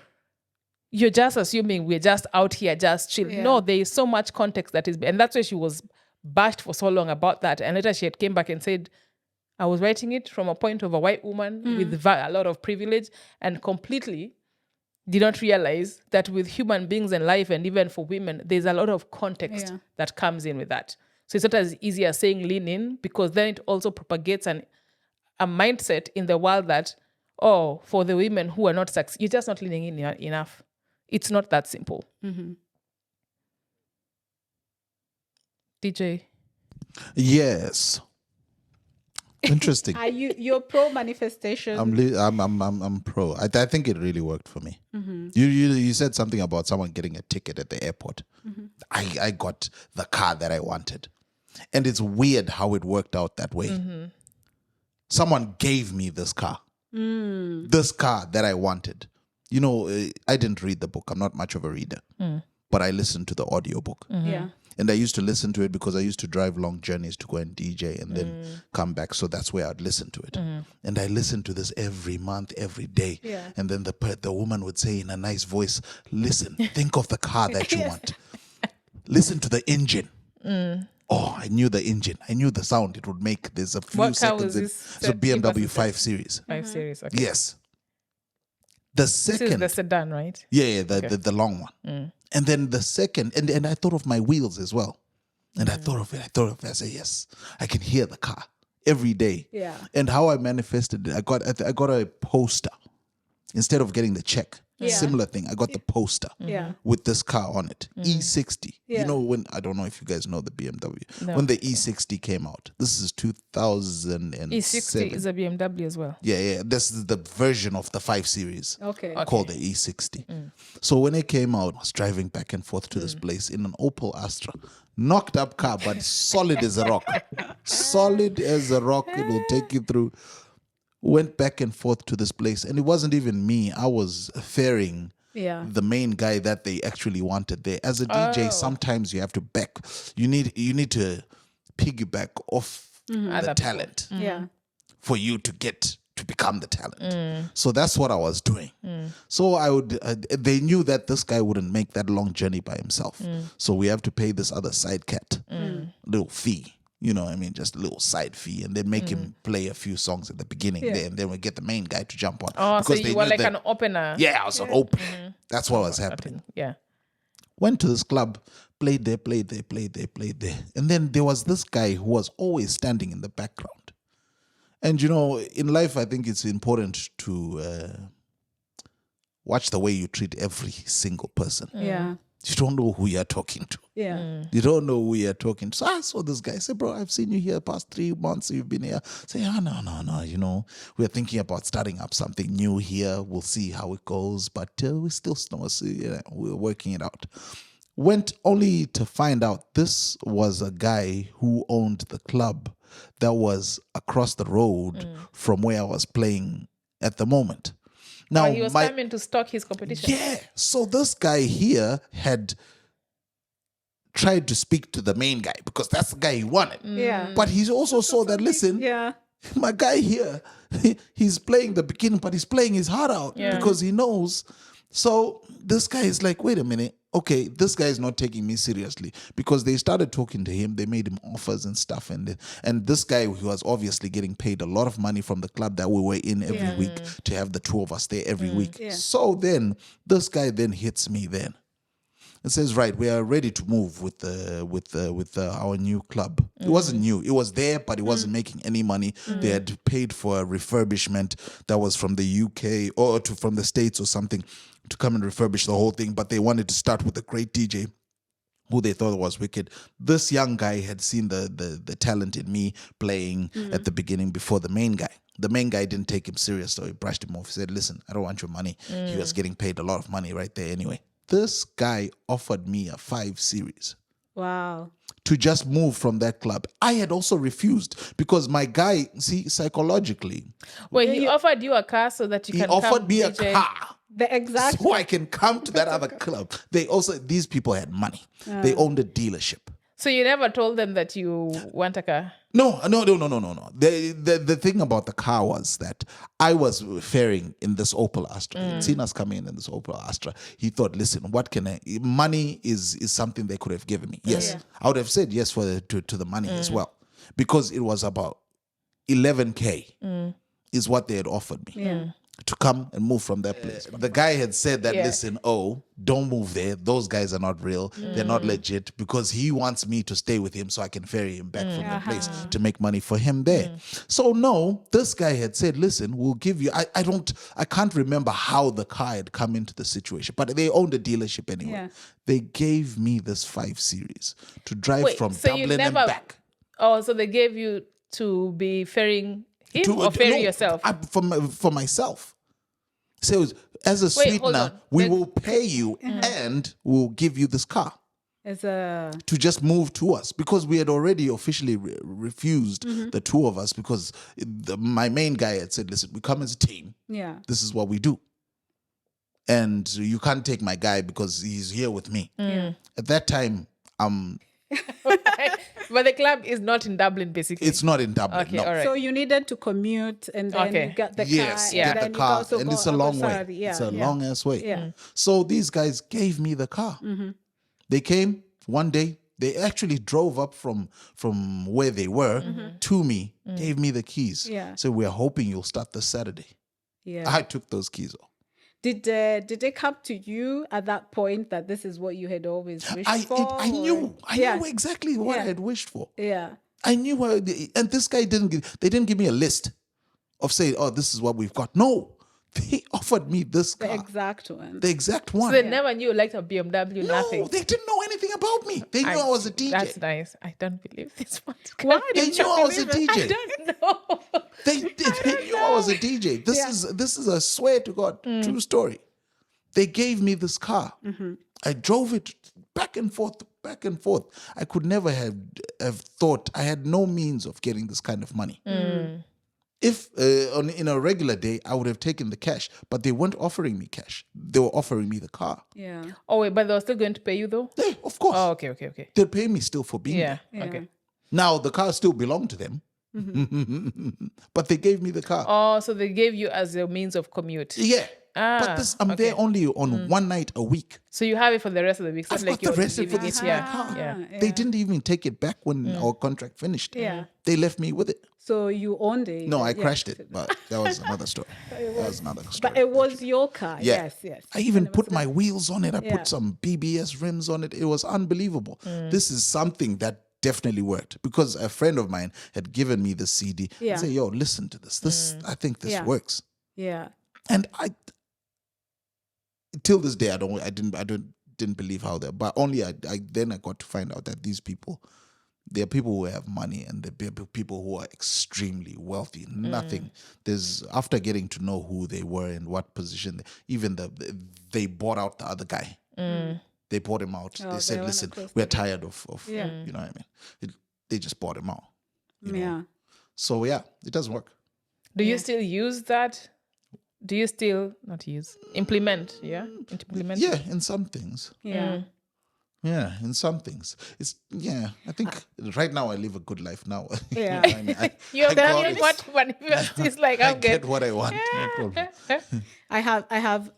just assuming we're just out here just chill. Yeah. No, there is so much context that is, and that's why she was bashed for so long about that. And later she had came back and said, I was writing it from a point of a white woman with a lot of privilege, and completely did not realize that with human beings and life, and even for women, there's a lot of context that comes in with that. So it's not as easy as saying lean in, because then it also propagates a mindset in the world that, oh, for the women who are not successful, you're just not leaning in enough. It's not that simple. DJ? Yes. Interesting. Are you're pro manifestation? I'm pro. I think it really worked for me. You said something about someone getting a ticket at the airport. I got the car that I wanted. And it's weird how it worked out that way. Someone gave me this car. This car that I wanted. You know, I didn't read the book. I'm not much of a reader. But I listened to the audiobook. Yeah. And I used to listen to it because I used to drive long journeys to go and DJ and then come back. So that's where I'd listen to it. And I listened to this every month, every day. Yeah. And then the woman would say in a nice voice, listen, think of the car that you want. Listen to the engine. Oh, I knew the engine. I knew the sound it would make. There's a few seconds. It's a BMW 5 Series. 5 Series, okay. Yes. The second. This is the sedan, right? Yeah, the long one. And then the second, and I thought of my wheels as well. And I thought of it. I said, yes, I can hear the car every day. Yeah. And how I manifested it, I got a poster instead of getting the check. Yeah. Similar thing. I got the poster with this car on it. E60. Yeah. You know, when, I don't know if you guys know the BMW. No. When the E60 came out. This is 2007. E60 is a BMW as well. Yeah. This is the version of the 5 Series. Okay. Called the E60. So when it came out, I was driving back and forth to this place in an Opel Astra. Knocked up car, but solid as a rock. Solid as a rock. It will take you through. Went back and forth to this place. And it wasn't even me. I was ferrying the main guy that they actually wanted there. As a DJ, sometimes you have to back. You need to piggyback off the talent for you to become the talent. So that's what I was doing. So they knew that this guy wouldn't make that long journey by himself. So we have to pay this other side cat little fee. You know what I mean? Just a little side fee, and then make him play a few songs at the beginning there, and then we get the main guy to jump on. Oh, because so you were like an opener. Yeah, I was an opener. That's what was happening. Yeah. Went to this club, played there. And then there was this guy who was always standing in the background. And, you know, in life, I think it's important to watch the way you treat every single person. Yeah. You don't know who you're talking to. Yeah. You don't know who you're talking to. So I saw this guy. I said, bro, I've seen you here past 3 months. You've been here. I say, no. You know, we're thinking about starting up something new here. We'll see how it goes. But we still know. So, we're working it out. Went only to find out this was a guy who owned the club that was across the road from where I was playing at the moment. Now, he was coming to stock his competition. Yeah. So this guy here had tried to speak to the main guy because that's the guy he wanted. Yeah. But he also saw that, listen, my guy here, he's playing the beginning, but he's playing his heart out because he knows So this guy is like, wait a minute. Okay, this guy is not taking me seriously, because they started talking to him. They made him offers and stuff. And this guy, who was obviously getting paid a lot of money from the club that we were in every week to have the two of us there every week. Yeah. So then this guy then hits me then. It says, right, we are ready to move with our new club. It wasn't new. It was there, but it wasn't making any money. They had paid for a refurbishment that was from the UK or from the States or something to come and refurbish the whole thing. But they wanted to start with a great DJ who they thought was wicked. This young guy had seen the talent in me playing at the beginning before the main guy. The main guy didn't take him serious, so he brushed him off. He said, listen, I don't want your money. He was getting paid a lot of money right there anyway. This guy offered me a 5 series. Wow. To just move from that club. I had also refused because my guy, see, psychologically. Wait, he offered you a car so that you can come. He offered me a car. The exact. So I can come to that other club. These people had money. They owned a dealership. So you never told them that you want a car? No. The thing about the car was that I was faring in this Opel Astra. He'd seen us coming in this Opel Astra. He thought, listen, money is something they could have given me. Yes. I would have said yes to the money as well. Because it was about 11K is what they had offered me. To come and move from that place. The guy had said that, listen, don't move there. Those guys are not real. They're not legit, because he wants me to stay with him so I can ferry him back from the place to make money for him there. So no, this guy had said, listen, we'll give you, I can't remember how the car had come into the situation, but they owned a dealership anyway. Yeah. They gave me this 5 series to drive from Dublin and back. Oh, so they gave you to be ferrying him or ferry yourself? For myself. So as a sweetener, we will pay you and we'll give you this car. To just move to us, because we had already officially refused the two of us, because my main guy had said, listen, we come as a team. Yeah. This is what we do. And you can't take my guy because he's here with me. At that time, but the club is not in Dublin, basically. It's not in Dublin. Okay, no. all right. So you needed to commute, and then you got the car. Yes, get the car, and it's a long way. Yeah, it's a long ass way. Yeah. So these guys gave me the car. They came one day. They actually drove up from where they were to me, gave me the keys. Yeah. So we're hoping you'll start this Saturday. Yeah. I took those keys off. Did they come to you at that point that this is what you had always wished for? I knew exactly what I had wished for. Yeah. I knew and this guy they didn't give me a list of saying, oh, this is what we've got. No. They offered me this car. The exact one. The exact one. So they never knew like a BMW, nothing. No, they didn't know anything about me. They knew I was a DJ. That's nice. I don't believe this one. Why? They knew I was a DJ. I don't know. They knew I was a DJ. This is a swear to God true story. They gave me this car. I drove it back and forth. I could never have thought, I had no means of getting this kind of money. If in a regular day, I would have taken the cash, but they weren't offering me cash. They were offering me the car. Yeah. Oh, wait, but they were still going to pay you though? Yeah, of course. Oh, okay. They'd pay me still for being there. Okay. Now, the car still belonged to them, but they gave me the car. Oh, so they gave you as a means of commute. Yeah. But I'm there only on one night a week. So you have it for the rest of the week. I've got the rest of this car. Yeah. They didn't even take it back when our contract finished. Yeah. They left me with it. So you owned it? No, I crashed it, but that was another story. But it was your car. Yeah. Yes. I even put my wheels on it. I put some BBS rims on it. It was unbelievable. This is something that definitely worked, because a friend of mine had given me the CD. Yeah. I said, yo, listen to this. I think this works. Yeah. And till this day, I didn't believe how that, but only I got to find out that these people, there are people who have money, and there are people who are extremely wealthy. Nothing. After getting to know who they were and what position, they bought out the other guy. They bought him out. They said, listen, we're tired of you know what I mean? They just bought him out. You know? So it doesn't work. Do you still use that? Do you still implement? Yeah, implement. Yeah, in some things. Yeah. Yeah, in some things. I think right now I live a good life now. Yeah. I mean, You're got telling what manifest is like. I I'm get good. what I want. No problem. I have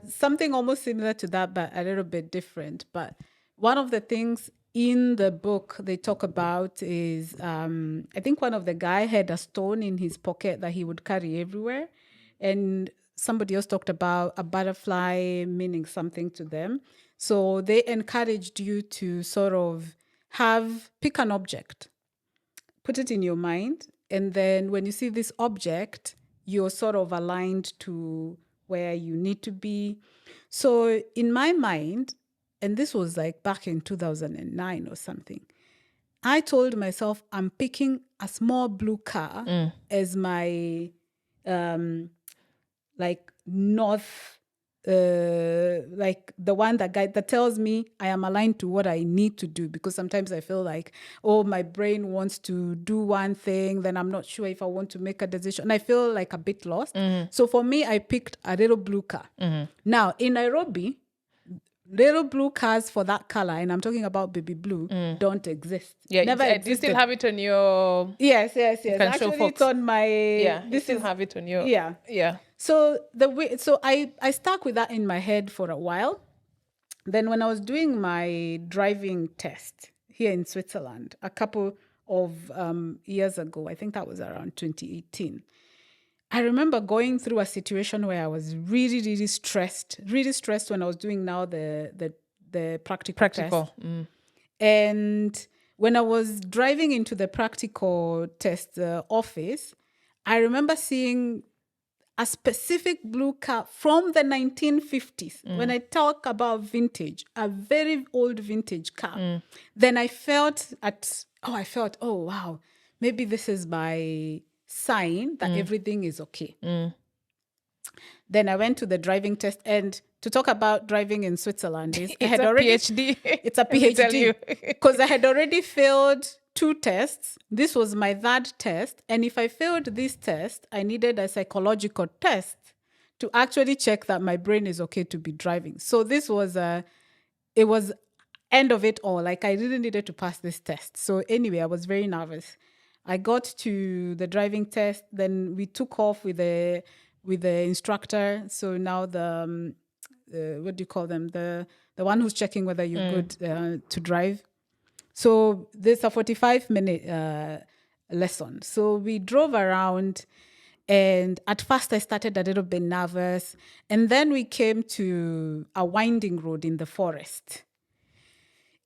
something almost similar to that, but a little bit different. But one of the things in the book they talk about is I think one of the guy had a stone in his pocket that he would carry everywhere, and somebody else talked about a butterfly meaning something to them. So they encouraged you to sort of pick an object, put it in your mind, and then when you see this object, you're sort of aligned to where you need to be. So in my mind, and this was like back in 2009 or something, I told myself I'm picking a small blue car as my like north, like the one that tells me I am aligned to what I need to do, because sometimes I feel like, oh, my brain wants to do one thing, then I'm not sure if I want to make a decision, and I feel like a bit lost. So for me, I picked a little blue car. Now in Nairobi, little blue cars for that color, and I'm talking about baby blue, don't exist. Yeah, never existed. Do you still have it on your? Yes. can show Actually, folks. it's on my. Yeah, you this still is have it on your. Yeah. So I stuck with that in my head for a while. Then when I was doing my driving test here in Switzerland a couple of years ago, I think that was around 2018. I remember going through a situation where I was really, really stressed when I was doing now the practical test. And when I was driving into the practical test office, I remember seeing a specific blue car from the 1950s. When I talk about vintage, a very old vintage car, then I felt, oh, wow, maybe this is my sign that everything is okay. Then I went to the driving test, and to talk about driving in Switzerland is PhD. It's a PhD because I had already failed 2 tests. This was my 3rd test. And if I failed this test, I needed a psychological test to actually check that my brain is okay to be driving. So this was it was end of it all. Like I really needed to pass this test. So anyway, I was very nervous. I got to the driving test. Then we took off with the instructor. So now the what do you call them? The one who's checking whether you're good to drive. So there's a 45-minute lesson. So we drove around, and at first I started a little bit nervous. And then we came to a winding road in the forest.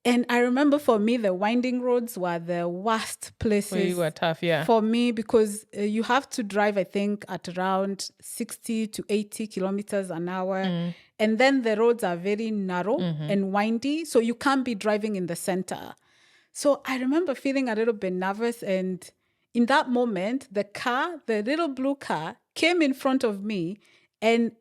And I remember for me, the winding roads were the worst places. Well, you were tough, yeah. For me, because you have to drive, I think, at around 60 to 80 kilometers an hour. And then the roads are very narrow and windy, so you can't be driving in the center. So I remember feeling a little bit nervous. And in that moment, the little blue car came in front of me and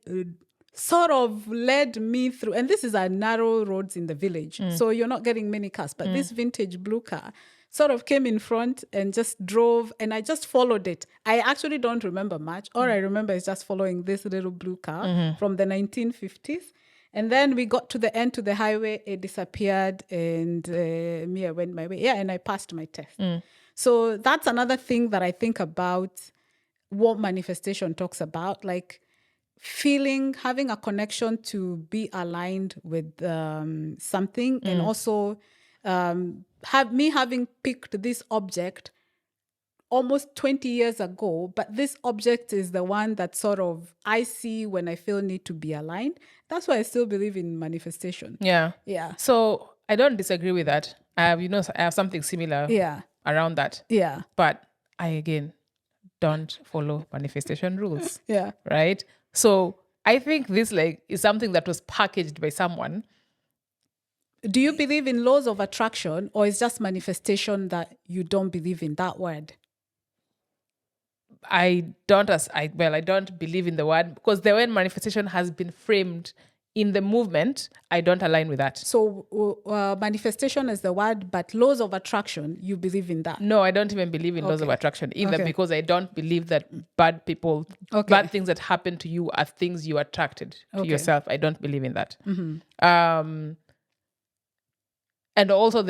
sort of led me through. And this is a narrow roads in the village. So you're not getting many cars. But this vintage blue car sort of came in front and just drove. And I just followed it. I actually don't remember much. All I remember is just following this little blue car from the 1950s. And then we got to the end to the highway. It disappeared. And me, I went my way. Yeah, and I passed my test. So that's another thing that I think about what manifestation talks about. Like, having a connection to be aligned with something, and also having picked this object almost 20 years ago, but this object is the one that sort of I see when I feel need to be aligned. That's why I still believe in manifestation. Yeah. So I don't disagree with that. I have something similar around that. Yeah. But I, again, don't follow manifestation rules. Yeah. Right? So I think this is something that was packaged by someone. Do you believe in laws of attraction, or is just manifestation that you don't believe in that word? I don't believe in the word, because the way manifestation has been framed in the movement, I don't align with that. So manifestation is the word, but laws of attraction, you believe in that? No, I don't even believe in laws of attraction either, because I don't believe that bad things that happen to you are things you attracted to yourself. I don't believe in that. and also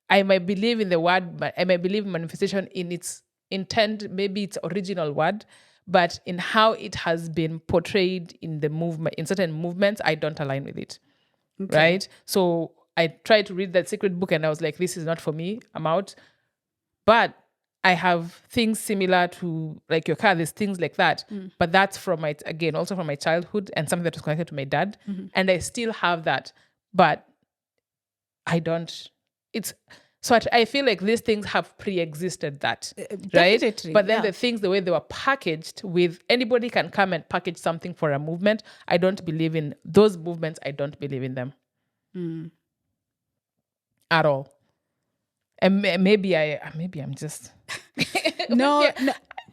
I might believe in the word, but I might believe in manifestation in its intent, maybe its original word, but in how it has been portrayed in the movement, in certain movements, I don't align with it. Okay. Right? So I tried to read that secret book and I was like, this is not for me. I'm out. But I have things similar to like your car, there's things like that. But that's from also from my childhood and something that was connected to my dad. And I still have that. But I don't, I feel like these things have pre-existed that, right? But then the things, the way they were packaged with, anybody can come and package something for a movement. I don't believe in those movements. I don't believe in them at all. And maybe I'm just no.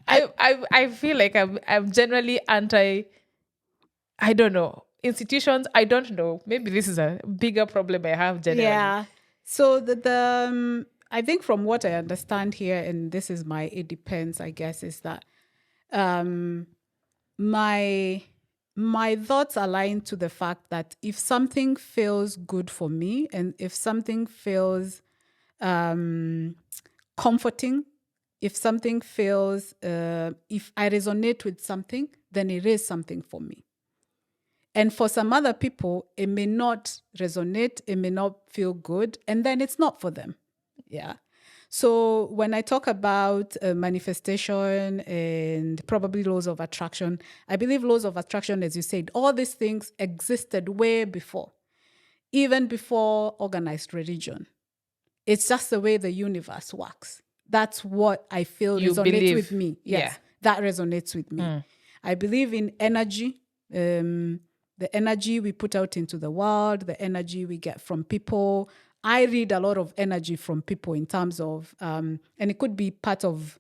I feel like I'm generally anti. I don't know, institutions. I don't know. Maybe this is a bigger problem I have generally. Yeah. So the I think from what I understand here, and this is it depends, I guess, is that my thoughts align to the fact that if something feels good for me and if something feels comforting, if something feels, if I resonate with something, then it is something for me. And for some other people, it may not resonate, it may not feel good, and then it's not for them. Yeah. So when I talk about manifestation and probably laws of attraction, I believe laws of attraction, as you said, all these things existed way before, even before organized religion. It's just the way the universe works. That's what I feel resonates with me. Yes, that resonates with me. I believe in energy. The energy we put out into the world, the energy we get from people. I read a lot of energy from people in terms of, and it could be part of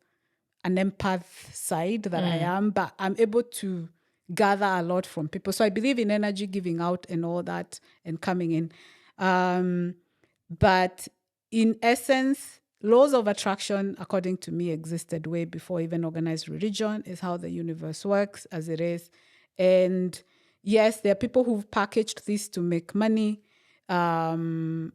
an empath side that I am, but I'm able to gather a lot from people. So I believe in energy giving out and all that and coming in. But in essence, laws of attraction, according to me, existed way before even organized religion, is how the universe works as it is. And yes, there are people who've packaged this to make money and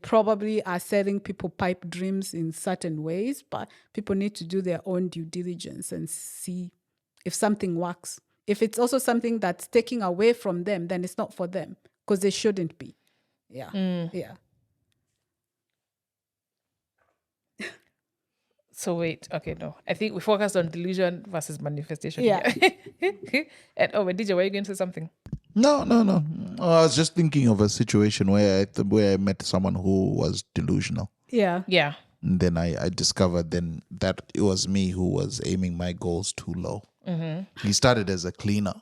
probably are selling people pipe dreams in certain ways, but people need to do their own due diligence and see if something works. If it's also something that's taking away from them, then it's not for them because they shouldn't be. Yeah. Yeah. So wait, okay, no. I think we focused on delusion versus manifestation. Yeah. And DJ, were you going to say something? No. I was just thinking of a situation where I met someone who was delusional. Yeah. Yeah. And then I discovered then that it was me who was aiming my goals too low. He started as a cleaner.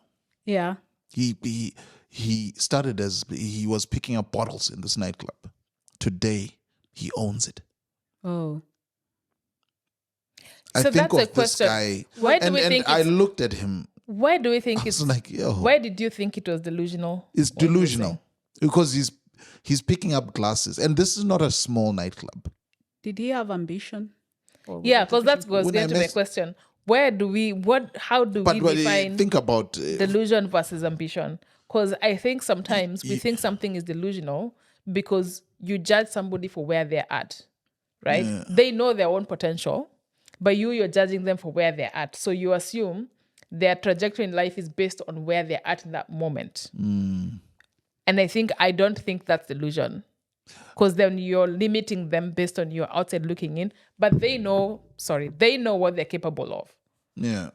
Yeah. He started as he was picking up bottles in this nightclub. Today, he owns it. Oh. So I think that's a of this question. guy, Why do we think I looked at him. Why do we think I was it's like, yo, why did you think it was delusional? It's delusional because he's picking up glasses, and this is not a small nightclub. Did he have ambition? Yeah, because that was going to be a question. How do we define think about delusion versus ambition? Because I think sometimes we think something is delusional because you judge somebody for where they're at, right? Yeah. They know their own potential, but you're judging them for where they're at. So you assume their trajectory in life is based on where they're at in that moment. And I don't think that's delusion. Because then you're limiting them based on your outside looking in. But they know what they're capable of. Yeah.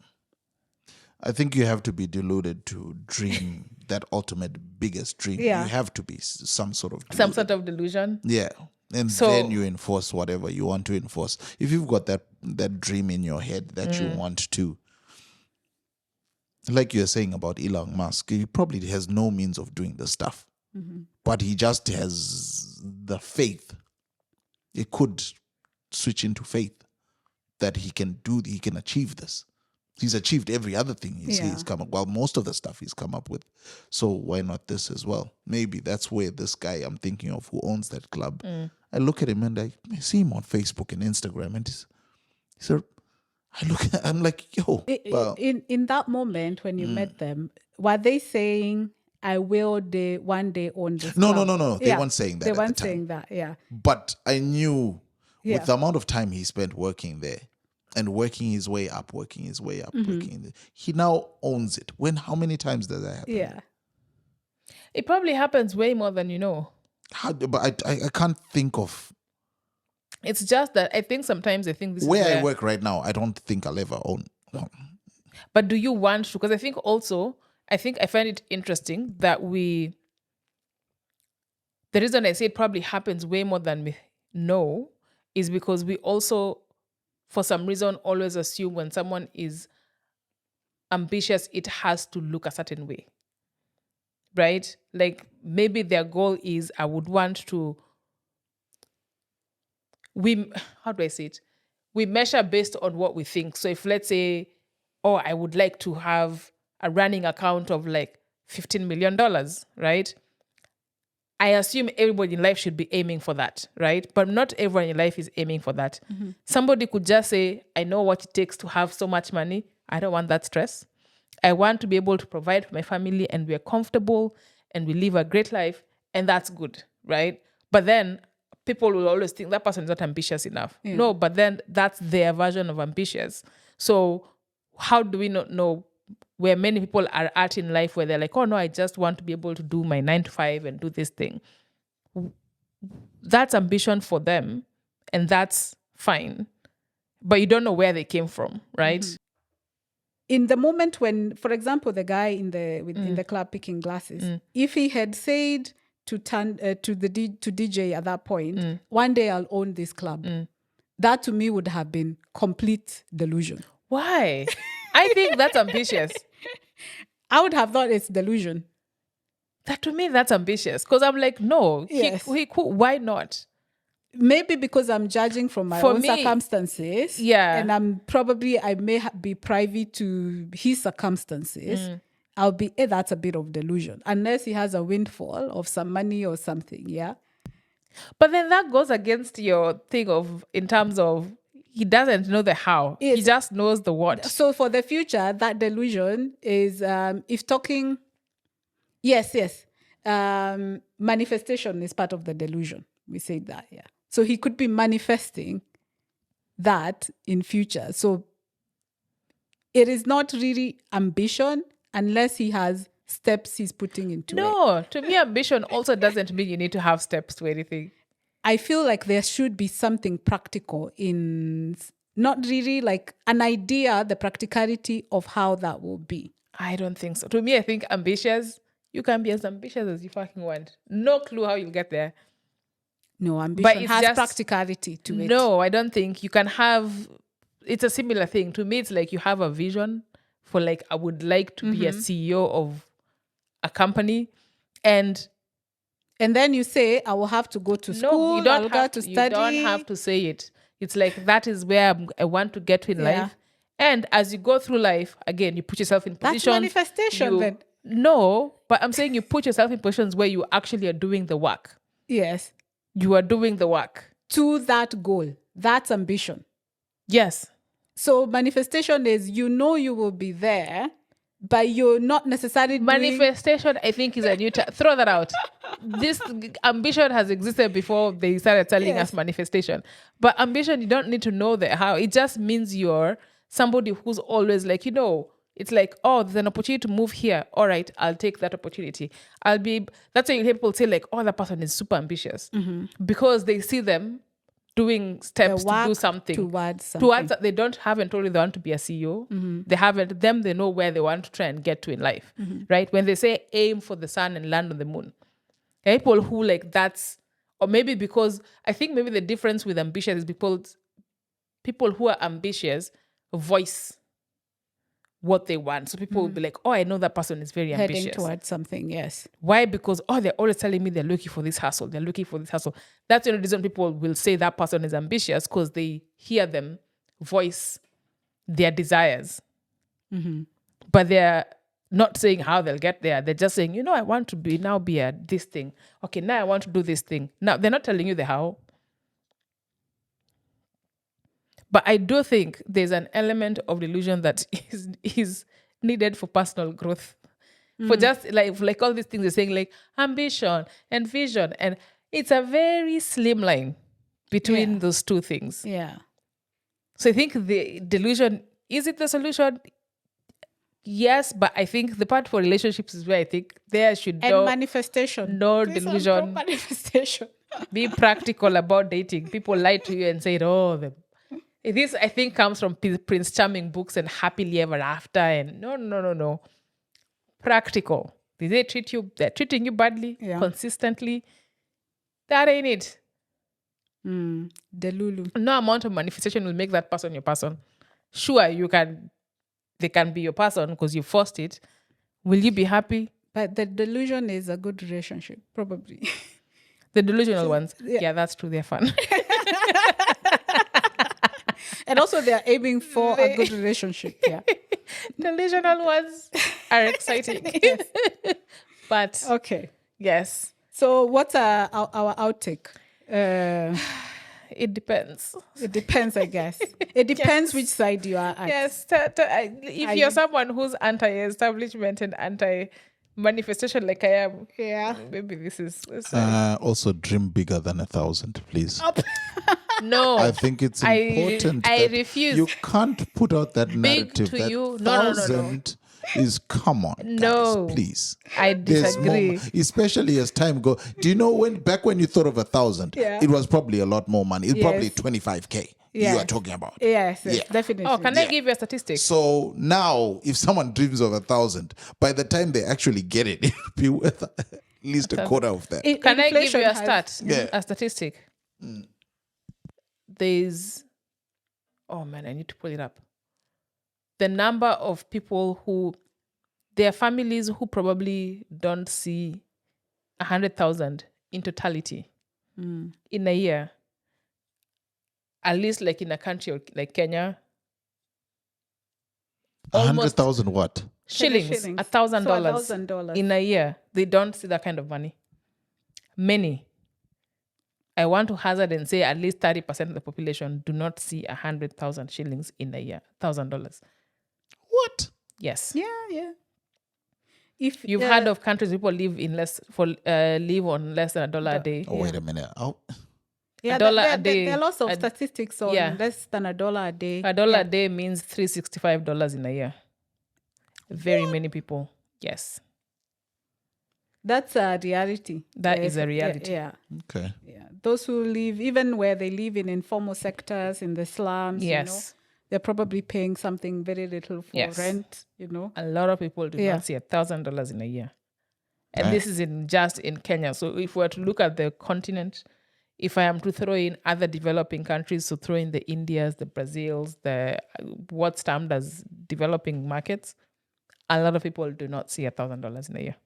I think you have to be deluded to dream that ultimate biggest dream. Yeah. You have to be some sort of deluded. Some sort of delusion. Yeah. And then you enforce whatever you want to enforce. If you've got that dream in your head that you want to, like you're saying about Elon Musk, he probably has no means of doing the stuff. But he just has the faith. It could switch into faith that he can achieve this. He's achieved every other thing he's come up. Well, most of the stuff he's come up with. So why not this as well? Maybe that's where this guy I'm thinking of who owns that club. I look at him and I see him on Facebook and Instagram, and I'm like, yo. In that moment when you met them, were they saying, I will one day own this No, club. no. They weren't saying that. They weren't at the time. saying that. Yeah. But I knew Yeah. with the amount of time he spent working there and working his way up, he now owns it. How many times does that happen? Yeah. It probably happens way more than you know. But I can't think of. It's just that I think sometimes I think this where is where I work right now, I don't think I'll ever own one. But do you want to? Because I think I find it interesting that the reason I say it probably happens way more than we know is because we also, for some reason, always assume when someone is ambitious, it has to look a certain way. Right? Like maybe their goal is, I would want to, how do I say it? We measure based on what we think. So if let's say, I would like to have a running account of like $15 million, right? I assume everybody in life should be aiming for that, right? But not everyone in life is aiming for that. Mm-hmm. Somebody could just say, I know what it takes to have so much money. I don't want that stress. I want to be able to provide for my family and we're comfortable and we live a great life. And that's good, right? But then people will always think that person is not ambitious enough. Yeah. No, but then that's their version of ambitious. So how do we not know where many people are at in life where they're like, oh no, I just want to be able to do my 9 to 5 and do this thing. That's ambition for them and that's fine. But you don't know where they came from, right? Mm-hmm. In the moment when, for example, the guy in the club picking glasses, if he had said to DJ at that point, one day I'll own this club, that to me would have been complete delusion. Why? I think that's ambitious. I would have thought it's delusion. That to me, that's ambitious. Because I'm like, no, yes. he could, why not? Maybe because I'm judging from my own circumstances. Yeah. And I may be privy to his circumstances. I'll be, that's a bit of delusion. Unless he has a windfall of some money or something, yeah? But then that goes against your thing in terms of, he doesn't know the how. He just knows the what. So for the future, that delusion is, if talking, yes. Manifestation is part of the delusion. We say that, yeah. So he could be manifesting that in future. So it is not really ambition unless he has steps he's putting into it. No, to me, ambition also doesn't mean you need to have steps to anything. I feel like there should be something practical in, not really like an idea, the practicality of how that will be. I don't think so. To me, I think ambitious, you can be as ambitious as you fucking want. No clue how you'll get there. No, ambition has practicality to it. No, I don't think you can have, it's a similar thing. To me, it's like you have a vision for like, I would like to be a CEO of a company and then you say, I will have to go to school. No, you don't have to study. You don't have to say it. It's like, that is where I want to get to in life. And as you go through life, again, you put yourself in positions. That's manifestation then. No, but I'm saying you put yourself in positions where you actually are doing the work. Yes. You are doing the work. To that goal. That's ambition. Yes. So manifestation is, you will be there, but you're not necessarily Manifestation, I think, is a new throw that out. This ambition has existed before they started telling us manifestation. But ambition, you don't need to know the how. It just means you're somebody who's always like, it's like, oh, there's an opportunity to move here. All right, I'll take that opportunity. That's why you hear people say like, oh, that person is super ambitious. Mm-hmm. Because they see them doing steps to do something. Towards something. They haven't told you they want to be a CEO. Mm-hmm. They haven't, they know where they want to try and get to in life, right? When they say aim for the sun and land on the moon. People who like that's, or maybe because, I think maybe the difference with ambitious is people who are ambitious voice what they want. So people will be like, oh, I know that person is very ambitious. Heading towards something, yes. Why? Because, they're always telling me they're looking for this hustle. They're looking for this hustle. That's the only reason people will say that person is ambitious, because they hear them voice their desires. Mm-hmm. But they're not saying how they'll get there. They're just saying, I want to be this thing. Okay, now I want to do this thing. Now, they're not telling you the how. But I do think there's an element of delusion that is needed for personal growth. For just like all these things you're saying, like ambition and vision. And it's a very slim line between those two things. Yeah. So I think the delusion, is it the solution? Yes, but I think the part for relationships is where I think there should manifestation. No delusion. Manifestation. Be practical about dating. People lie to you and say, this I think comes from Prince Charming books and happily ever after. And no. Practical. Did they treat you? They're treating you badly consistently. That ain't it. Delulu. No amount of manifestation will make that person your person. Sure, they can be your person because you forced it. Will you be happy? But the delusion is a good relationship, probably. The delusional ones. Yeah, that's true. They're fun. And also they're aiming for a good relationship. Yeah. Delusional ones are exciting. Yes. But okay. Yes. So what's our outtake? It depends. It depends, I guess. It depends which side you are at. Yes. If you're someone who's anti-establishment and anti-manifestation like I am, maybe this is... Also dream bigger than 1,000, please. No. I think it's important. I refuse. You can't put out that narrative that you. 1,000 is, come on, no, guys, please. I disagree. More, especially as time goes. Do you know back when you thought of 1,000, it was probably a lot more money. It's probably 25K you are talking about. Yes, definitely. Oh, can I give you a statistic? So now, if someone dreams of 1,000, by the time they actually get it, it'll be worth at least a quarter of that. Can I give you a stat? Yeah. A statistic? There's... Oh, man, I need to pull it up. The number of people who... There are families who probably don't see 100,000 in totality in a year. At least like in a country like Kenya. 100,000 what? Shillings. $1,000 in a year. They don't see that kind of money. Many. I want to hazard and say at least 30% of the population do not see 100,000 shillings in a year. $1,000. What? Yes. Yeah. If you've heard of countries people live on less than $1 a day. Oh, wait a minute. Yeah, $1 a day. There are lots of statistics on less than $1 a day. $1 a day means $365 in a year. Very many people. Yes. That's a reality. That is a reality. Yeah. Okay. Yeah. Those who live, even where they live in informal sectors, in the slums, they're probably paying something very little for rent, A lot of people do not see $1,000 in a year. And this is just in Kenya. So if we were to look at the continent, if I am to throw in other developing countries, so throw in the Indias, the Brazils, what's termed as developing markets, a lot of people do not see $1,000 in a year.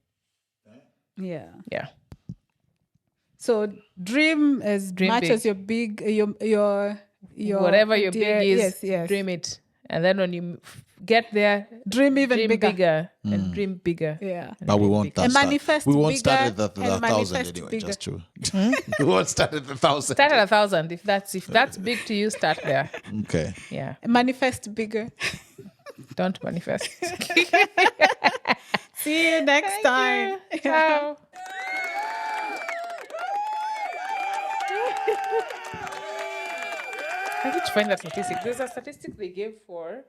Yeah. So dream as much big. as your big, your whatever your big is, yes. Dream it. And then when you get there, dream bigger. And dream bigger. Yeah. But we won't manifest we won't bigger start at the 1,000 anyway, bigger. just true. We won't start at the 1,000. Start at 1,000. If that's big to you, start there. Okay. Yeah. Manifest bigger. Don't manifest. See you next time. Ciao. I need to find that statistic. There's a statistic they gave for